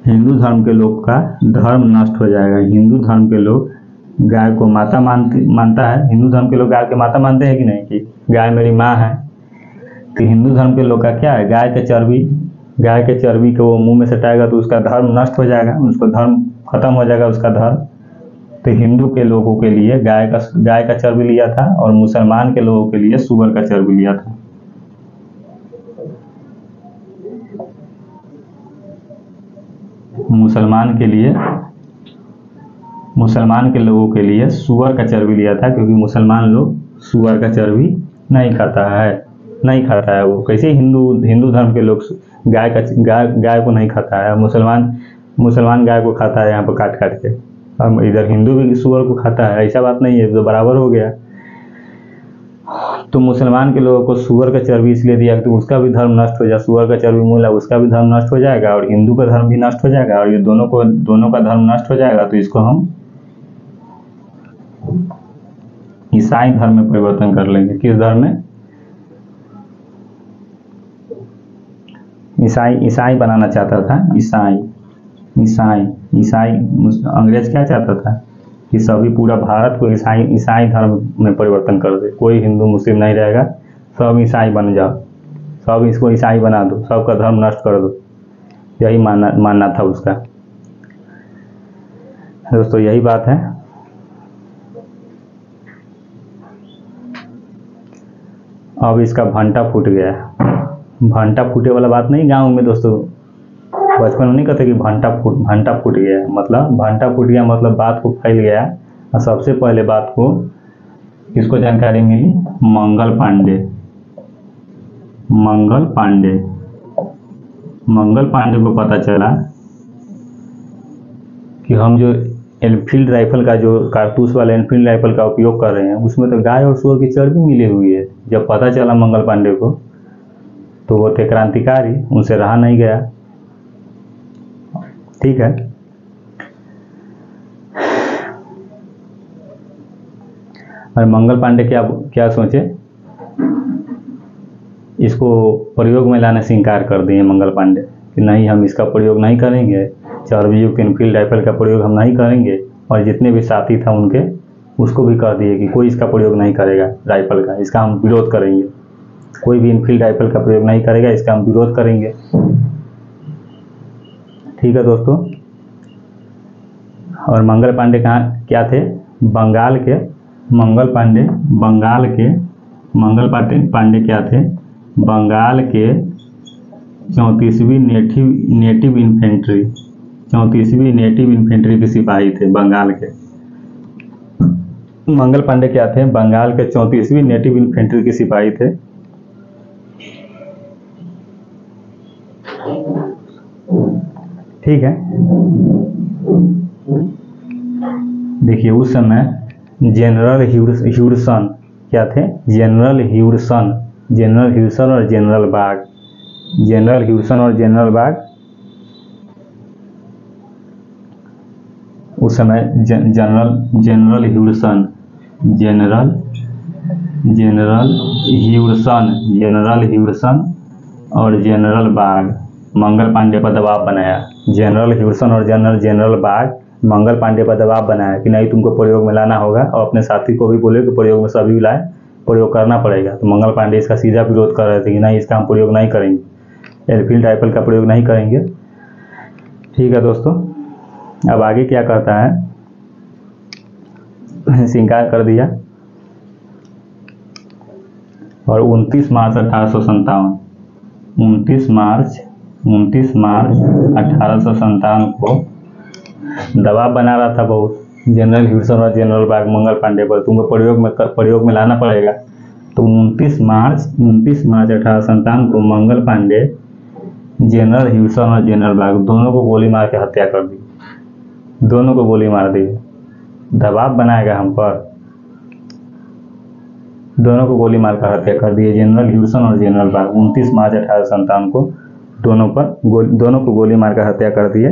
हिंदू धर्म के लोग का धर्म नष्ट हो जाएगा। हिंदू धर्म के लोग गाय को माता मानता है, हिंदू धर्म के लोग गाय के माता मानते हैं कि नहीं, कि गाय मेरी माँ है। तो हिंदू धर्म के लोग का क्या है, गाय के चर्बी को वो मुंह में सटाएगा तो उसका धर्म नष्ट हो जाएगा, उसका धर्म खत्म हो जाएगा उसका धर्म। तो हिंदू के लोगों के लिए गाय का चर्बी लिया था, और मुसलमान के लोगों के लिए सुअर का चर्बी लिया था। मुसलमान के लोगों के लिए सुअर का चर्बी लिया था, क्योंकि मुसलमान लोग सुअर का चर्बी नहीं खाता है। वो कैसे हिंदू धर्म के लोग गाय को नहीं खाता है, मुसलमान गाय को खाता है यहाँ पर काट के, और इधर हिंदू भी सुअर को खाता है। ऐसा बात नहीं है, तो बराबर हो गया। तो मुसलमान के लोगों को सुअर का चर्बी इसलिए दिया कि तो उसका भी धर्म नष्ट हो जाए, सुअर का चर्बी मूला, उसका भी धर्म नष्ट हो जाएगा और हिंदू का धर्म भी नष्ट हो जाएगा, और ये दोनों का धर्म नष्ट हो जाएगा। तो इसको हम ईसाई धर्म में परिवर्तन कर लेंगे। किस धर्म में? ईसाई बनाना चाहता था, ईसाई। अंग्रेज क्या चाहता था कि सभी पूरा भारत को ईसाई धर्म में परिवर्तन कर दे, कोई हिंदू मुस्लिम नहीं रहेगा, सब ईसाई बन जाओ, सब इसको ईसाई बना दो, सबका धर्म नष्ट कर दो। यही मानना था उसका दोस्तों, यही बात है। अब इसका भंटा फूट गया। भंटा फूटे वाला बात नहीं गांव में दोस्तों, बचपन में नहीं कहते कि भंटा फूट गया, मतलब भंटा फूट गया मतलब बात को फैल गया। और सबसे पहले बात को किसको जानकारी मिली? मंगल पांडे। मंगल पांडे को पता चला कि हम जो एनफील्ड राइफल का, जो कारतूस वाला एनफील्ड राइफल का उपयोग कर रहे हैं, उसमें तो गाय और सूअर की चर्बी मिली हुई है। जब पता चला मंगल पांडे को, तो वो थे क्रांतिकारी, उनसे रहा नहीं गया। ठीक है। और मंगल पांडे क्या सोचे, इसको प्रयोग में लाने से इनकार कर दिए मंगल पांडे कि नहीं, हम इसका प्रयोग नहीं करेंगे, चर्बी युक्त एनफील्ड राइफल का प्रयोग हम नहीं करेंगे। और जितने भी साथी था उनके, उसको भी कह दिए कि कोई इसका प्रयोग नहीं करेगा राइफल का, इसका हम विरोध करेंगे। कोई भी एनफील्ड राइफल का प्रयोग नहीं करेगा, इसका हम विरोध करेंगे। ठीक है दोस्तों। और मंगल पांडे क्या थे? बंगाल के मंगल पांडे क्या थे? बंगाल के 34वीं नेटिव इन्फेंट्री के सिपाही थे। बंगाल के मंगल पांडे क्या थे? बंगाल के 34वीं नेटिव इन्फेंट्री के सिपाही थे। ठीक है। देखिए उस समय जनरल ह्यूडसन क्या थे? जनरल ह्यूडसन और जनरल बाग उस समय जनरल ह्यूडसन और जनरल बाग मंगल पांडे पर दबाव बनाया। जनरल ह्यूडसन और जनरल बाग मंगल पांडे पर दबाव बनाया कि नहीं, तुमको प्रयोग में लाना होगा, और अपने साथी को भी बोले कि प्रयोग में सभी लाए, प्रयोग करना पड़ेगा। तो मंगल पांडे इसका सीधा विरोध कर रहे थे कि नहीं, इसका हम प्रयोग नहीं करेंगे, एनफील्ड राइफल का प्रयोग नहीं करेंगे। ठीक है दोस्तों। अब आगे क्या कहता है, इनकार कर दिया। और 29 मार्च 1857 को दबाव बना रहा था बहुत जनरल ह्यूडसन और जनरल बाग मंगल पांडे पर, तुमको प्रयोग में लाना पड़ेगा। तो 29 मार्च 1857 को मंगल पांडे जनरल ह्यूडसन और जनरल बाग दोनों को गोली मार के हत्या कर दी। दोनों को गोली मार दी, दबाव बनाएगा हम पर, दोनों को गोली मार कर हत्या कर दिए जनरल ह्यूडसन और जनरल बाग। 29 मार्च 1857 को दोनों को गोली मार कर हत्या कर दिए।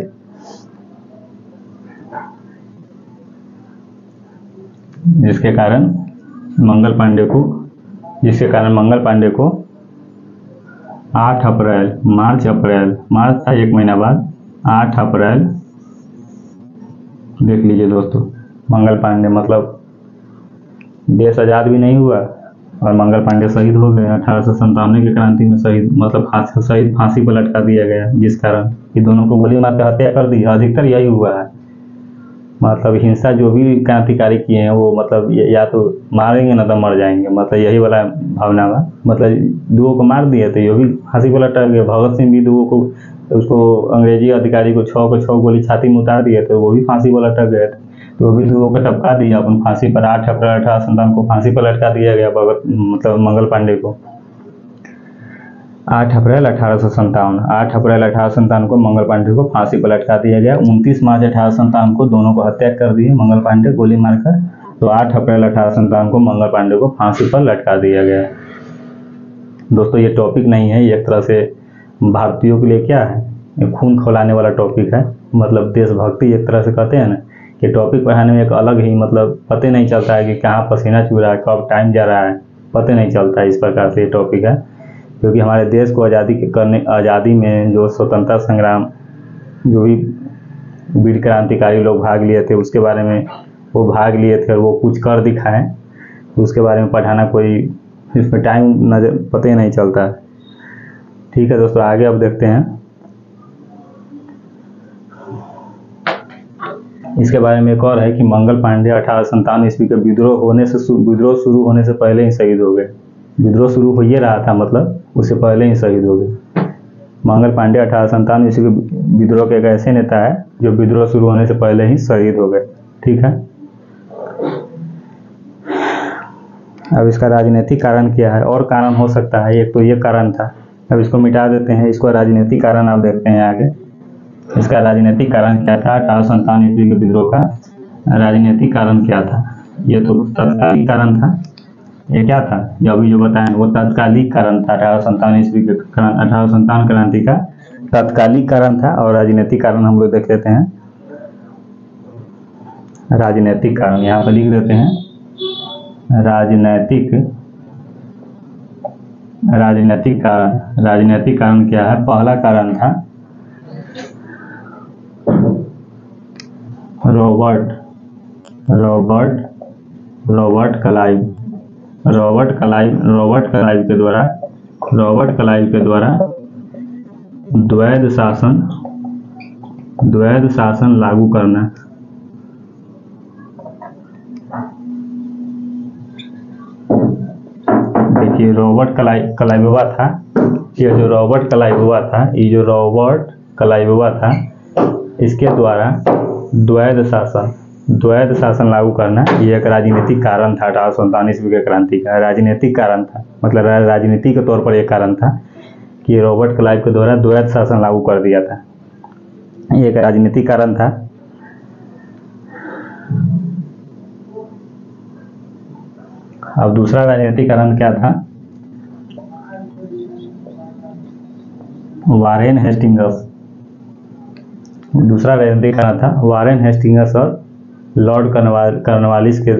जिसके कारण मंगल पांडे को 8 अप्रैल मार्च था एक महीना बाद, 8 अप्रैल देख लीजिए दोस्तों। मंगल पांडे मतलब देश आज़ाद भी नहीं हुआ और मंगल पांडे शहीद हो गए। 1857 की क्रांति में शहीद मतलब फांसी पर लटका दिया गया, जिस कारण ये दोनों को गोली मार कर हत्या कर दी। अधिकतर यही हुआ है, मतलब हिंसा जो भी क्रांतिकारी किए हैं वो मतलब या तो मारेंगे ना तो मर जाएंगे, मतलब यही वाला भावना हुआ। मतलब दुओं को मार दिए तो ये भी फांसी पर लटक गए। भगत सिंह भी दुओं को, उसको अंग्रेजी अधिकारी को 6 गोली छाती में उतार दिए तो वो भी फांसी पर लटक गए। तो वो भी दुओं को टपका दिया अपन फांसी पर। 8 अप्रैल 1857 को फांसी पर लटका दिया गया मंगल पांडे को। 8 अप्रैल 1857 को मंगल पांडे को फांसी पर लटका दिया गया। 29 मार्च 1857 को दोनों को हत्या कर दिए मंगल पांडे गोली मारकर। तो 8 अप्रैल 1857 को मंगल पांडे को फांसी पर लटका दिया गया। दोस्तों ये टॉपिक नहीं है, ये एक तरह से भारतीयों के लिए क्या है, खून खौलाने वाला टॉपिक है। मतलब देशभक्ति एक तरह से कहते हैं ना, कि टॉपिक पढ़ाने में एक अलग ही मतलब पता नहीं चलता है कि कहाँ पसीना चू रहा है, कब टाइम जा रहा है, पता नहीं चलता है। इस प्रकार से ये टॉपिक है, क्योंकि हमारे देश को आज़ादी में जो स्वतंत्रता संग्राम, जो भी वीर क्रांतिकारी लोग भाग लिए थे, उसके बारे में वो भाग लिए थे और वो कुछ कर दिखाएं, तो उसके बारे में पढ़ाना कोई इसमें टाइम पता ही नहीं चलता है। ठीक है दोस्तों, आगे अब देखते हैं। इसके बारे में एक और है कि मंगल पांडे 1857 ईस्वी के विद्रोह शुरू होने से पहले ही शहीद हो गए। विद्रोह शुरू हो ही रहा था, मतलब उससे पहले ही शहीद हो गए। मंगल पांडे 1897 ईस्वी के विद्रोह के एक ऐसे नेता है जो विद्रोह शुरू होने से पहले ही शहीद हो गए। ठीक है, अब इसका राजनीतिक कारण क्या है, और कारण हो सकता है, एक तो ये कारण था, अब इसको मिटा देते हैं। इसको राजनीतिक कारण आप देखते हैं आगे। इसका राजनीतिक कारण क्या था, 1897 ईस्वी के विद्रोह का राजनीतिक कारण क्या था। ये तो तत्कालिक कारण था। ये क्या था, जो अभी जो बताएं वो तत्कालिक कारण था। 1897 ईस्वी के 1897 क्रांति का तत्कालिक कारण था। और राजनीतिक कारण हम लोग देख लेते हैं। राजनीतिक कारण यहाँ पर लिख देते हैं। राजनीतिक कारण क्या है। पहला कारण था रॉबर्ट क्लाइव के द्वारा द्वैध शासन लागू करना। देखिए रॉबर्ट क्लाइव था, ये जो रॉबर्ट क्लाइव था इसके द्वारा द्वैध शासन लागू करना, ये एक राजनीतिक कारण था। 1897 ईस्वी के क्रांति का राजनीतिक कारण था, मतलब राजनीति के तौर पर एक कारण था कि रॉबर्ट क्लाइव के द्वारा द्वैध शासन लागू कर दिया था। ये एक राजनीतिक कारण था। अब दूसरा राजनीतिक कारण क्या था, वारेन हेस्टिंग्स। दूसरा राजनीतिक कारण था वारेन हेस्टिंग्स और लॉर्ड कॉर्नवालिस का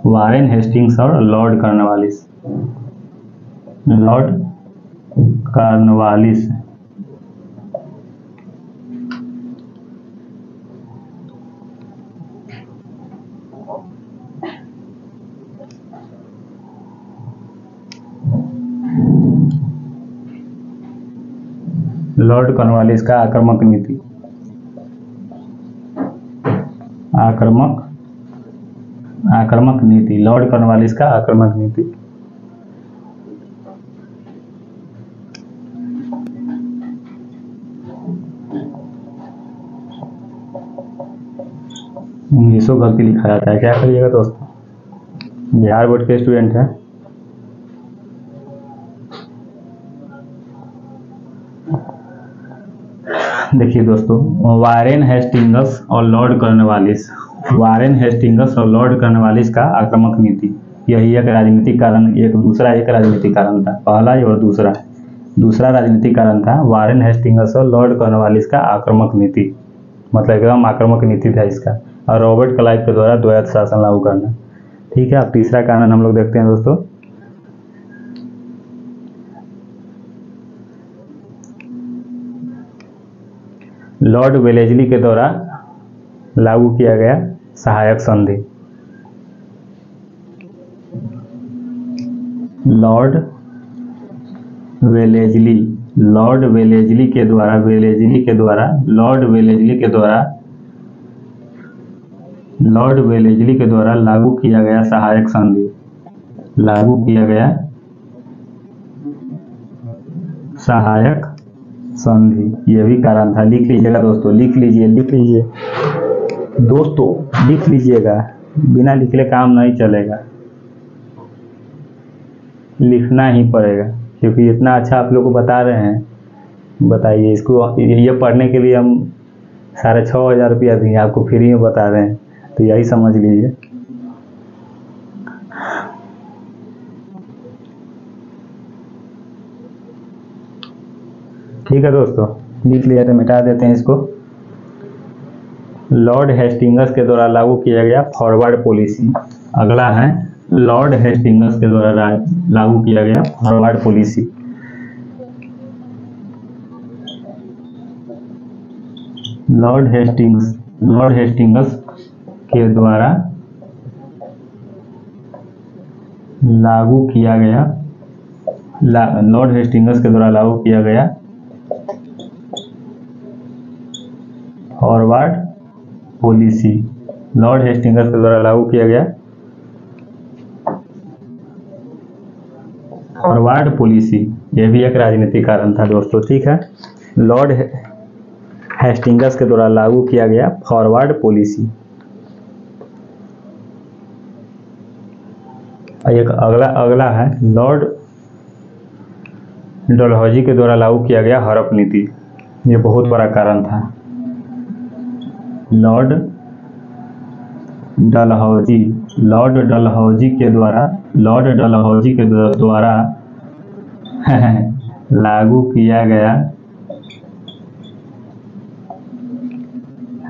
वारेन हेस्टिंग्स और लॉर्ड कॉर्नवालिस। लॉर्ड कॉर्नवालिस का आक्रामक नीति। लॉर्ड कॉर्नवालिस का आक्रामक नीति। इंग्लिशों गलती लिखा जाता है, क्या करिएगा दोस्तों, बिहार बोर्ड के स्टूडेंट हैं। देखिए दोस्तों, वारेन हेस्टिंग्स और लॉर्ड कॉर्नवालिस का आक्रामक नीति, यही एक राजनीतिक कारण, दूसरा राजनीतिक कारण था। पहला और दूसरा राजनीतिक कारण था वारेन हेस्टिंग्स और लॉर्ड कॉर्नवालिस का आक्रामक नीति, मतलब एकदम आक्रामक नीति था इसका। और रॉबर्ट क्लाइव के द्वारा द्वैध शासन लागू करना। ठीक है, अब तीसरा कारण हम लोग देखते हैं दोस्तों। लॉर्ड वेलेस्ली के द्वारा लागू किया गया सहायक संधि। लॉर्ड वेलेस्ली के द्वारा लागू किया गया सहायक संधि, ये भी कारण था। लिख लीजिएगा दोस्तों, लिख लीजिए दोस्तों, लिख लीजिएगा, बिना लिखे काम नहीं चलेगा, लिखना ही पड़ेगा, क्योंकि इतना अच्छा आप लोग को बता रहे हैं। बताइए, इसको ये पढ़ने के लिए हम 6,500 रुपया दिए, आपको फ्री में बता रहे हैं, तो यही समझ लीजिए। ठीक है दोस्तों, लिख लिया तो मिटा देते हैं इसको। लॉर्ड हेस्टिंग्स के द्वारा लागू किया गया फॉरवर्ड पॉलिसी। अगला है लॉर्ड हेस्टिंग्स के द्वारा लागू किया गया फॉरवर्ड पॉलिसी। लॉर्ड हेस्टिंग्स के द्वारा लागू किया गया फॉरवर्ड पॉलिसी। लॉर्ड हेस्टिंग्स के द्वारा लागू किया गया फॉरवर्ड पॉलिसी, ये भी एक राजनीतिक कारण था दोस्तों। ठीक है, लॉर्ड हेस्टिंग्स के द्वारा लागू किया गया फॉरवर्ड पॉलिसी। एक अगला है लॉर्ड डलहौजी के द्वारा लागू किया गया हड़प नीति। ये बहुत बड़ा कारण था। लॉर्ड डलहौजी के द्वारा लागू किया गया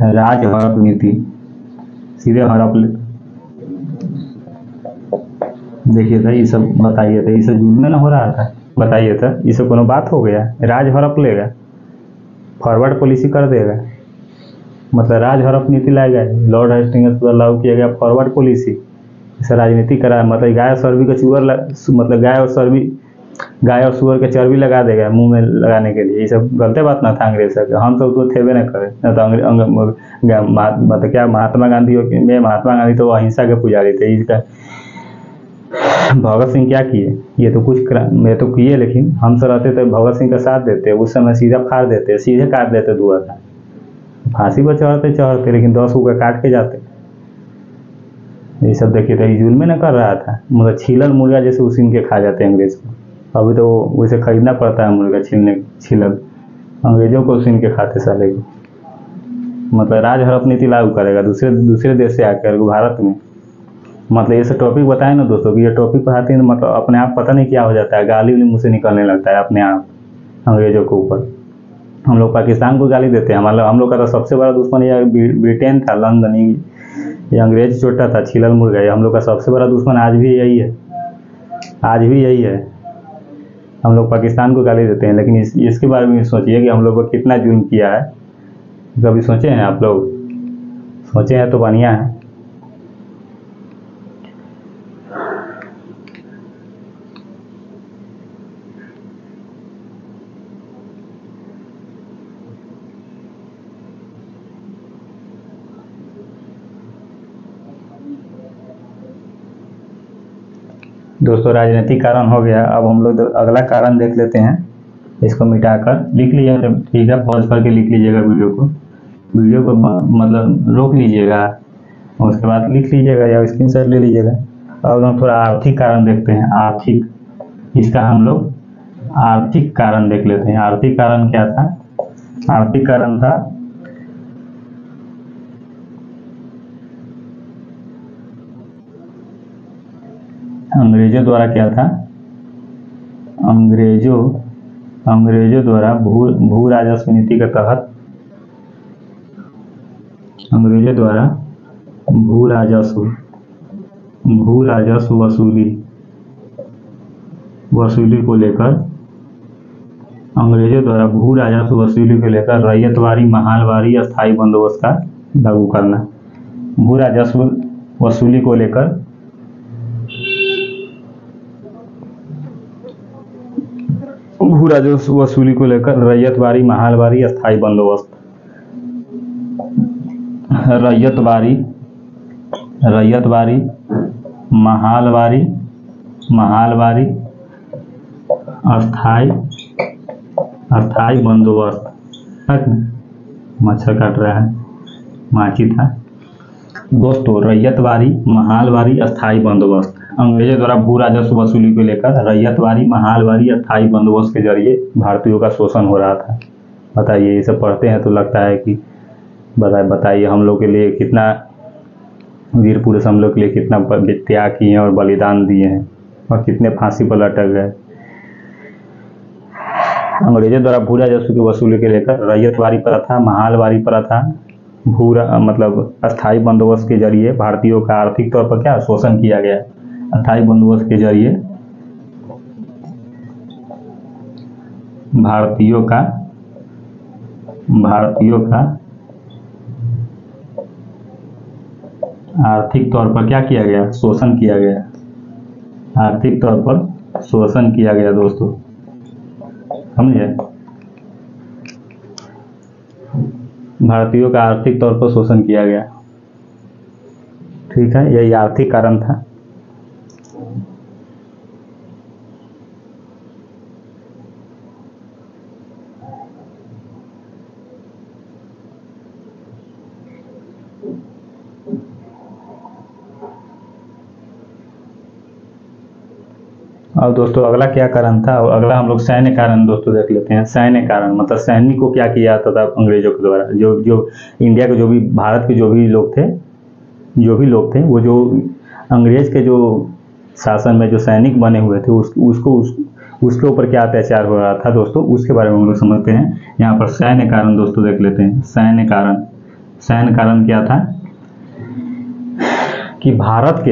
राज हड़प नीति। सीधे हड़प देखिए था, ये सब बताइए था, ये सब जुड़ने ना हो रहा था, बताइए था, ये सब कोनो बात हो गया? राज हड़प लेगा, फॉरवर्ड पॉलिसी कर देगा, मतलब राज हड़प नीति लाएगा। लॉर्ड हेस्टिंग्स द्वारा लागू किया गया फॉरवर्ड पॉलिसी, इसे राजनीति करा, मतलब गाय और चर्बी का चूर, मतलब गाय और सुअर के चर्बी लगा देगा मुंह में लगाने के लिए। ये सब गलत बात ना था अंग्रेज सब, हम सब तो थे न करे न तो मतलब क्या महात्मा गांधी तो अहिंसा के पुजारी थे। इसका भगत सिंह क्या किए? ये तो किए, लेकिन हम सब रहते तो भगत सिंह का साथ देते, उस समय सीधा फाड़ देते, सीधे काट देते दुआ था, फांसी पर चढ़ते, लेकिन 10 को काट के जाते। ये सब देखिए तो जुल्म न कर रहा था, मतलब छीलल मुर्गा जैसे उसीन के खा जाते अंग्रेज को। अभी तो वैसे खरीदना पड़ता है मुर्गा छीलल, अंग्रेजों को उसीन के खाते साले को। मतलब राज हड़प नीति लागू करेगा दूसरे देश से आकर भारत में। मतलब ये सब टॉपिक बताए ना दोस्तों कि ये टॉपिक पढ़ाते हैं, मतलब अपने आप पता नहीं क्या हो जाता है, गाली मुँह से निकलने लगता है अपने आप अंग्रेजों के ऊपर। हम लोग पाकिस्तान को गाली देते हैं, हम लोग का तो सबसे बड़ा दुश्मन ये ब्रिटेन था, लंदन, ये अंग्रेज चोटा था, छीलल मुर्गा। ये हम लोग का सबसे बड़ा दुश्मन आज भी यही है। हम लोग पाकिस्तान को गाली देते हैं, लेकिन इसके बारे में सोचिए कि हम लोग को कितना जुल्म किया है। कभी सोचे हैं आप लोग? सोचे हैं तो बढ़िया है। दोस्तों राजनीतिक कारण हो गया, अब हम लोग अगला कारण देख लेते हैं। इसको मिटाकर लिख लीजिएगा, ठीक है, पॉज करके लिख लीजिएगा वीडियो को मतलब रोक लीजिएगा, और उसके बाद लिख लीजिएगा या स्क्रीनशॉट ले लीजिएगा। अब हम थोड़ा आर्थिक कारण देखते हैं। इसका हम लोग आर्थिक कारण देख लेते हैं। आर्थिक कारण क्या था? आर्थिक कारण था अंग्रेजों द्वारा क्या था? अंग्रेजों द्वारा भू राजस्व नीति के तहत अंग्रेजों द्वारा भू राजस्व वसूली को लेकर अंग्रेजों द्वारा भू राजस्व वसूली को लेकर रैयतवारी, महालवारी, अस्थायी बंदोबस्त का लागू करना। भू राजस्व वसूली को लेकर रैयतवारी, महालवारी, अस्थायी बंदोबस्त। रैयतवारी, महालवारी, अस्थायी बंदोबस्त। मच्छर काट रहा है, माची था दोस्तों। रैयतवारी, महालवारी, अस्थायी बंदोबस्त। अंग्रेजों द्वारा भू राजस्व वसूली को लेकर रैयतवारी, महालवारी, अस्थायी बंदोबस्त के जरिए भारतीयों का शोषण हो रहा था। बताइए, ये सब पढ़ते हैं तो लगता है कि बताइए हम लोग के लिए कितना वीर पुरुष हम लोग के लिए कितना त्याग किए हैं और बलिदान दिए हैं, और कितने फांसी पर लटक गए। अंग्रेजों द्वारा भू राजस्व की वसूली के लेकर रैयतवारी प्रथा, महालवारी प्रथा, मतलब अस्थायी बंदोबस्त के जरिए भारतीयों का आर्थिक तौर पर क्या शोषण किया गया। अस्थायी बंदोबस्त के जरिए भारतीयों का आर्थिक तौर पर क्या किया गया? शोषण किया गया। आर्थिक तौर पर शोषण किया गया दोस्तों, समझे? भारतीयों का आर्थिक तौर पर शोषण किया गया। ठीक है, यही आर्थिक कारण था। और दोस्तों अगला क्या कारण था, और अगला हम लोग सैन्य कारण दोस्तों देख लेते हैं। सैन्य कारण मतलब सैनिक को क्या किया जाता था अंग्रेजों के द्वारा। जो जो इंडिया के जो भी, भारत के जो भी लोग थे, वो जो अंग्रेज के जो शासन में जो सैनिक बने हुए थे उसके ऊपर क्या अत्याचार हो रहा था दोस्तों, उसके बारे में हम लोग समझते हैं। यहाँ पर सैन्य कारण दोस्तों देख लेते हैं। सैन्य कारण क्या था कि भारत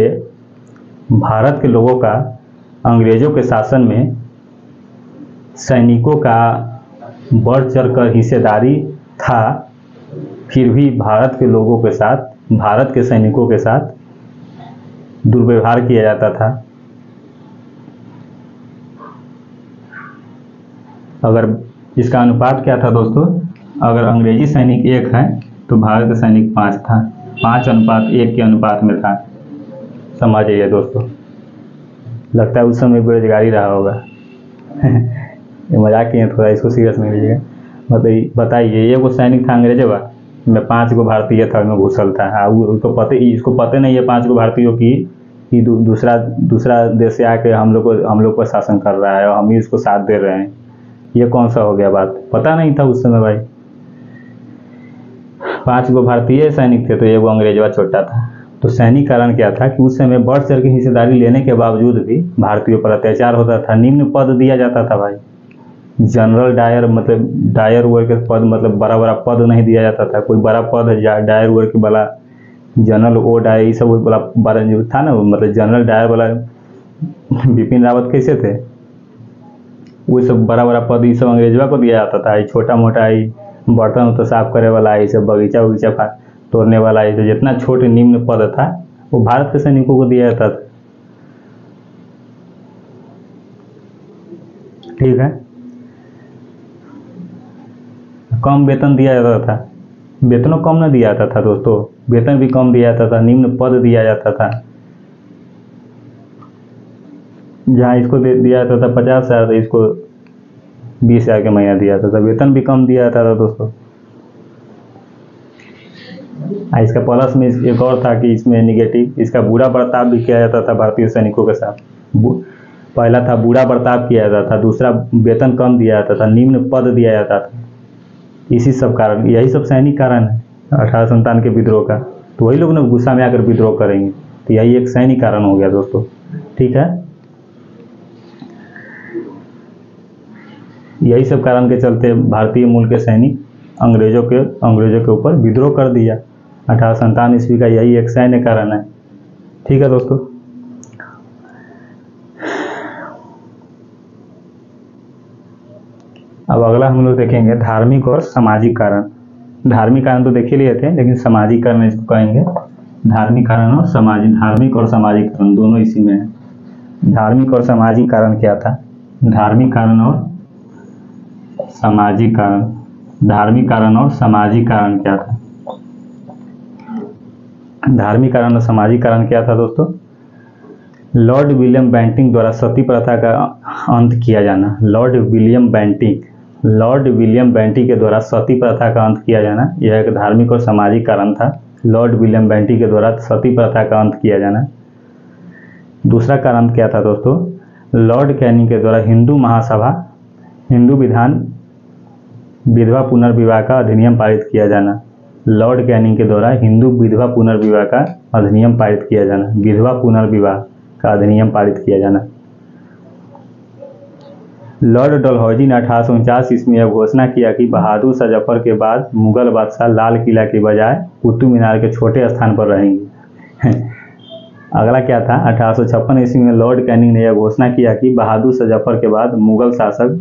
के लोगों का अंग्रेजों के शासन में सैनिकों का बढ़ चढ़कर हिस्सेदारी था, फिर भी भारत के सैनिकों के साथ दुर्व्यवहार किया जाता था। अगर इसका अनुपात क्या था दोस्तों, अगर अंग्रेजी सैनिक 1 है तो भारत का सैनिक 5 था, 5:1 के अनुपात में था। समझिए दोस्तों, लगता है उस समय बेरोजगारी रहा होगा। ये मजाक किए थोड़ा, इसको सीरियस नहीं लीजिएगा। बताइए, ये वो सैनिक था अंग्रेजों का में 5 गो भारतीय था, में घुसल था। उसको पता नहीं है 5 गो भारतीयों की दूसरा देश से आके हम लोग को शासन कर रहा है और हम ही उसको साथ दे रहे हैं। ये कौन सा हो गया बात, पता नहीं था उस समय भाई। 5 गो भारतीय सैनिक थे तो ये वो अंग्रेजवा छोटा था। तो सैनिक कारण क्या था कि उस समय बढ़ चढ़ के हिस्सेदारी लेने के बावजूद भी भारतीयों पर अत्याचार होता था। निम्न पद दिया जाता था भाई। जनरल डायर मतलब डायर वर्ग के पद, मतलब बड़ा पद नहीं दिया जाता था। कोई बड़ा पद डायर वर्ग के वाला, जनरल ओ डायर, ये सब बड़ा जो था ना, मतलब जनरल डायर वाला बिपिन रावत कैसे थे, वो सब बड़ा पद ये सब अंग्रेजवा को दिया जाता था। छोटा मोटा बर्तन तो साफ करे वाला, ये सब बगीचा तोड़ने वाला, ये जितना छोटे निम्न पद था वो भारत के सैनिकों को दिया जाता था। ठीक है, कम वेतन दिया जाता था। वेतनों कम न दिया जाता था दोस्तों, वेतन भी कम दिया जाता था, निम्न पद दिया जाता था। जहाँ इसको दिया जाता था 50,000 तो इसको 20,000 के महीना दिया जाता था। वेतन भी कम दिया जाता था दोस्तों। इसका प्लस में एक और था कि इसमें निगेटिव, इसका बुरा बर्ताव भी किया जाता था भारतीय सैनिकों के साथ। पहला था बुरा बर्ताव किया जाता था, दूसरा वेतन कम दिया जाता था, निम्न पद दिया जाता था। इसी सब कारण, यही सब सैनिक कारण है 1857 के विद्रोह का। तो वही लोग ना गुस्सा में आकर विद्रोह करेंगे, तो यही एक सैनिक कारण हो गया दोस्तों। ठीक है, यही सब कारण के चलते भारतीय मूल के सैनिक अंग्रेजों के ऊपर विद्रोह कर दिया। 1857 ईस्वी का यही एक सैन्य कारण है। ठीक है दोस्तों, अब अगला हम लोग देखेंगे धार्मिक और सामाजिक कारण। धार्मिक कारण तो देख ही लिए थे, लेकिन सामाजिक कारण इसको कहेंगे। धार्मिक और सामाजिक कारण दोनों इसी में है। धार्मिक और सामाजिक कारण क्या था, धार्मिक कारण और सामाजिक कारण। धार्मिक कारण और सामाजिक कारण क्या था, धार्मिक कारण और सामाजिक कारण क्या था दोस्तों। लॉर्ड विलियम बेंटिंक द्वारा सती प्रथा का अंत किया जाना। लॉर्ड विलियम बेंटिक के द्वारा सती प्रथा का अंत किया जाना, यह एक धार्मिक और सामाजिक कारण था। लॉर्ड विलियम बेंटिक के द्वारा सती प्रथा का अंत किया जाना। दूसरा कारण क्या था दोस्तों, लॉर्ड कैनिंग के द्वारा हिंदू महासभा हिंदू विधान विधवा पुनर्विवाह का अधिनियम पारित किया जाना। लॉर्ड कैनिंग के द्वारा हिंदू विधवा पुनर्विवाह का अधिनियम पारित किया जाना। विधवा पुनर्विवाह का अधिनियम पारित किया जाना। लॉर्ड डलहौजी ने 1849 ईस्वी में घोषणा किया कि बहादुर शाह जफर के बाद मुगल बादशाह लाल किला के बजाय कुतुब मीनार के छोटे स्थान पर रहेंगे। अगला क्या था, 1856 ईस्वी में लॉर्ड कैनिंग ने यह घोषणा किया कि बहादुर शाह जफर के बाद मुगल शासक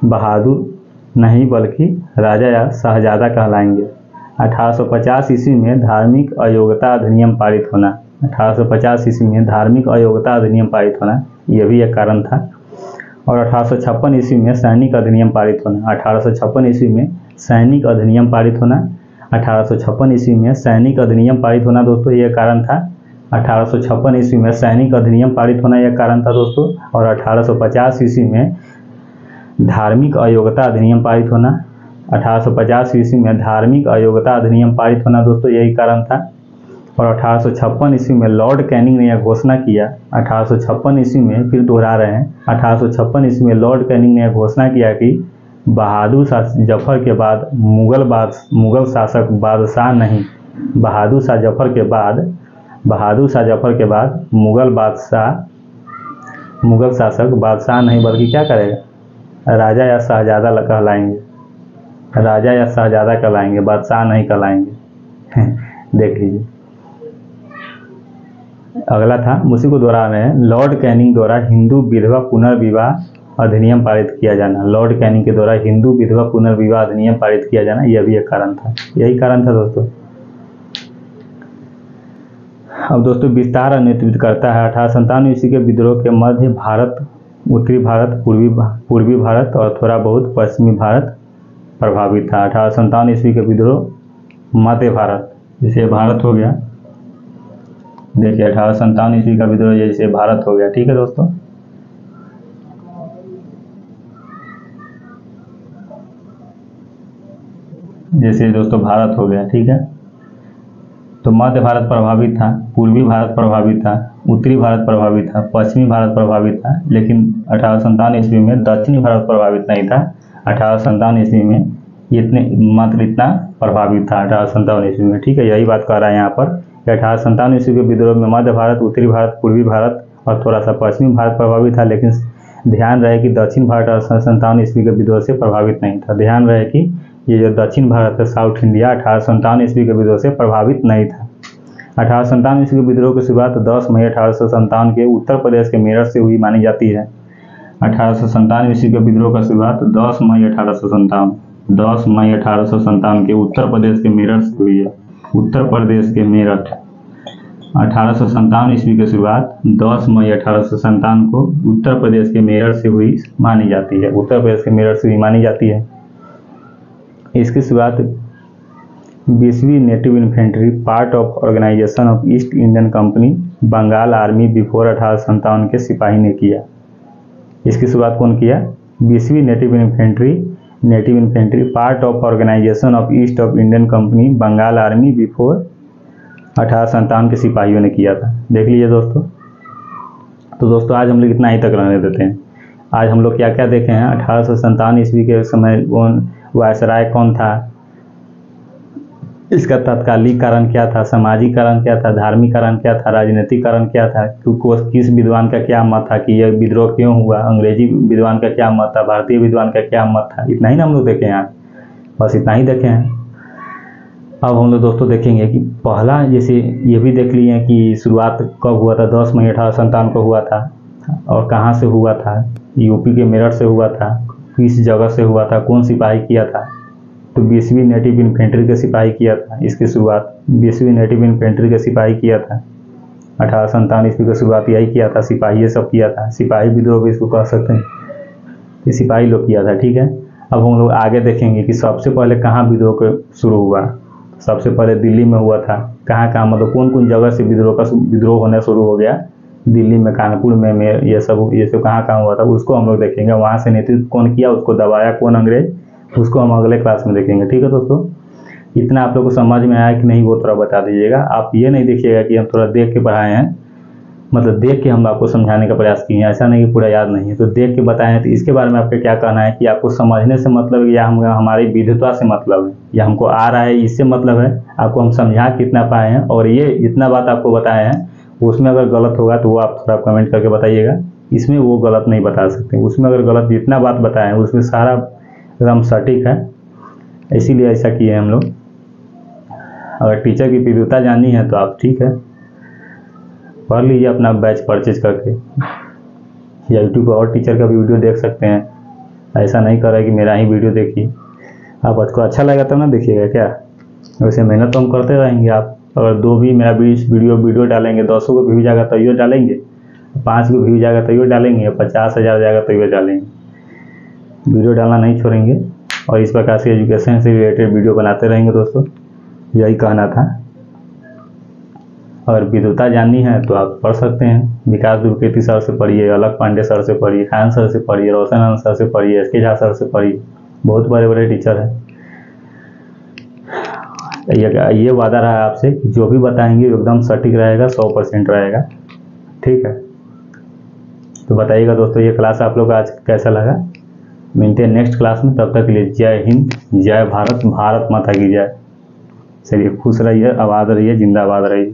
बहादुर नहीं बल्कि राजा या शहजादा कहलाएंगे। 1850 ईस्वी में धार्मिक अयोग्यता अधिनियम पारित होना। 1850 ईस्वी में धार्मिक अयोग्यता अधिनियम पारित होना, यह भी एक कारण था। और 1856 ईस्वी में सैनिक अधिनियम पारित होना। 1856 ईस्वी में सैनिक अधिनियम पारित होना। 1856 ईस्वी में सैनिक अधिनियम पारित होना दोस्तों, यह कारण था 1856 ईस्वी में सैनिक अधिनियम पारित होना यह कारण था दोस्तों, और 1850 ईस्वी में धार्मिक अयोग्यता अधिनियम पारित होना। 1850 ईस्वी में धार्मिक अयोग्यता अधिनियम पारित होना दोस्तों यही कारण था। और 1856 ईस्वी में लॉर्ड कैनिंग ने यह घोषणा किया, 1856 ईस्वी में, फिर दोहरा रहे हैं, 1856 ईस्वी में लॉर्ड कैनिंग ने यह घोषणा किया कि बहादुर शाह जफर के बाद मुगल शासक बादशाह नहीं, बहादुर शाह जफर के बाद मुगल शासक बादशाह नहीं बल्कि क्या करेगा, राजा या शहजादा कहलाएंगे, राजा या शहजादा कहलाएंगे, बादशाह नहीं कहलाएंगे। देख लीजिए। अगला था, उसी को दोहरा रहे हैं, लॉर्ड कैनिंग द्वारा हिंदू विधवा पुनर्विवाह अधिनियम पारित किया जाना। लॉर्ड कैनिंग के द्वारा हिंदू विधवा पुनर्विवाह अधिनियम पारित किया जाना, यह भी एक कारण था, यही कारण था दोस्तों। अब दोस्तों विस्तार और नेतृत्व करता है। 1857 ईस्वी के विद्रोह के मध्य भारत, उत्तरी भारत, पूर्वी भारत और थोड़ा बहुत पश्चिमी भारत प्रभावित था। 1857 ईस्वी के विद्रोह मध्य भारत, जैसे भारत हो गया, देखिए 1857 ईस्वी का विद्रोह जैसे भारत हो गया, ठीक है दोस्तों। जैसे दोस्तों भारत हो गया, ठीक है। तो मध्य भारत प्रभावित था, पूर्वी भारत प्रभावित था, उत्तरी भारत प्रभावित था, पश्चिमी भारत प्रभावित था, लेकिन 1857 ईस्वी में दक्षिणी भारत प्रभावित नहीं था। 1857 ईस्वी में मात्र इतना प्रभावित था 1857 ईस्वी में, ठीक है। यही बात कह रहा है यहाँ पर, 1857 ईस्वी के विद्रोह में मध्य भारत, उत्तरी भारत, पूर्वी भारत और थोड़ा सा पश्चिमी भारत प्रभावित था, लेकिन ध्यान रहे कि दक्षिण भारत 1857 ईस्वी के विद्रोह से प्रभावित नहीं था। ध्यान रहे कि ये जो दक्षिण भारत है, साउथ इंडिया, 1857 ईस्वी के विद्रोह से प्रभावित नहीं था। 1857 ईस्वी के विद्रोह की शुरुआत 10 मई 1857 के उत्तर प्रदेश के मेरठ से हुई मानी जाती है। 1857 ईस्वी के विद्रोह का शुरुआत 10 मई 1857 के उत्तर प्रदेश के मेरठ से हुई है। उत्तर प्रदेश के मेरठ 1857 ईस्वी की शुरुआत 10 मई 1857 को उत्तर प्रदेश के मेरठ से हुई मानी जाती है। उत्तर प्रदेश के मेरठ से हुई मानी जाती है। इसकी शुरुआत 20वीं native infantry part of organisation of East Indian Company Bengal army before 1857 के सिपाही ने किया। इसकी शुरुआत कौन किया? 20वीं native infantry part of organisation of East of Indian Company Bengal army before 1857 के सिपाहियों ने किया था। देख लीजिए दोस्तों। तो दोस्तों आज हम लोग इतना ही तक रहने देते हैं। आज हम लोग क्या क्या देखे हैं? 1857 ईस्वी के समय वायसराय कौन था, इसका तत्कालिक कारण क्या था, सामाजिक कारण क्या था, धार्मिक कारण क्या था, राजनीतिक कारण क्या था, किस विद्वान का क्या मत था कि यह विद्रोह क्यों हुआ, अंग्रेजी विद्वान का क्या मत था, भारतीय विद्वान का क्या मत था। इतना ही ना हम लोग देखे हैं, बस इतना ही देखे हैं। अब हम लोग दोस्तों देखेंगे कि पहला, जैसे ये भी देख लिए कि शुरुआत कब हुआ था, 10 मई 1857 को हुआ था, और कहाँ से हुआ था, यूपी के मेरठ से हुआ था, किस जगह से हुआ था, कौन सिपाही किया था, तो 20वीं नेटिव इन्फेंट्री के सिपाही किया था। इसकी शुरुआत 20वीं नेटिव इन्फेंट्री के सिपाही किया था। 1857 ईस्वी की शुरुआत यही किया था, सिपाही ये सब किया था, सिपाही विद्रोह भी इसको कह सकते हैं, ये सिपाही लोग किया था, ठीक है। अब हम लोग आगे देखेंगे कि सबसे पहले कहाँ विद्रोह शुरू हुआ। सबसे पहले दिल्ली में हुआ था। कहाँ मतलब कौन कौन जगह से विद्रोह होना शुरू हो गया, दिल्ली में, कानपुर में ये सब कहाँ हुआ था, उसको हम लोग देखेंगे। वहाँ से नेतृत्व कौन किया, उसको दबाया कौन, अंग्रेज, उसको हम अगले क्लास में देखेंगे, ठीक है दोस्तों। इतना आप लोग को समझ में आया कि नहीं वो थोड़ा बता दीजिएगा। आप ये नहीं देखिएगा कि हम थोड़ा देख के पढ़ाए हैं, मतलब देख के हम आपको समझाने का प्रयास किए हैं, ऐसा नहीं कि पूरा याद नहीं है। तो देख के बताए हैं, तो इसके बारे में आपका क्या कहना है कि आपको समझने से मतलब है या हमारी विद्वता से मतलब है, या हमको आ रहा है इससे मतलब है, आपको हम समझा कितना पाए हैं, और ये जितना बात आपको बताए हैं उसमें अगर गलत होगा तो वो आप थोड़ा कमेंट करके बताइएगा। इसमें वो गलत नहीं बता सकते, उसमें अगर गलत जितना बात बताए हैं उसमें सारा एकदम सटीक है, इसीलिए ऐसा किए हैं हम लोग। अगर टीचर की विद्वता जाननी है तो आप ठीक है पढ़ लीजिए अपना बैच परचेज करके, या यूट्यूब पर और टीचर का भी वीडियो देख सकते हैं। ऐसा नहीं कर रहा है कि मेरा ही वीडियो देखिए, आप आपको अच्छा लगा तब ना देखिएगा क्या। वैसे मेहनत तो हम करते रहेंगे। आप अगर 2 भी मेरा वीडियो डालेंगे, 100 को व्यूज जाएगा तो ये डालेंगे, 5 को व्यूज जाएगा तो ये डालेंगे, 50,000 जाएगा तो ये डालेंगे। वीडियो डालना नहीं छोड़ेंगे, और इस प्रकार से एजुकेशन से रिलेटेड वीडियो बनाते रहेंगे दोस्तों, यही कहना था। अगर विद्वता जाननी है तो आप पढ़ सकते हैं, विकास द्विवेदी सर से पढ़िए, अलग पांडे सर से पढ़िए, खान सर से पढ़िए, रोशन आनंद सर से पढ़िए, एस के झा सर से पढ़िए, बहुत बड़े बड़े टीचर हैं। ये वादा रहा आपसे कि जो भी बताएंगे एकदम सटीक रहेगा, 100% रहेगा। ठीक है, तो बताइएगा दोस्तों ये क्लास आप लोग आज कैसा लगा। मिलते हैं नेक्स्ट क्लास में, तब तक के लिए जय हिंद, जय भारत, भारत माता की जय। चलिए खुश रहिए, आबाद रहिए, जिंदाबाद रहिए।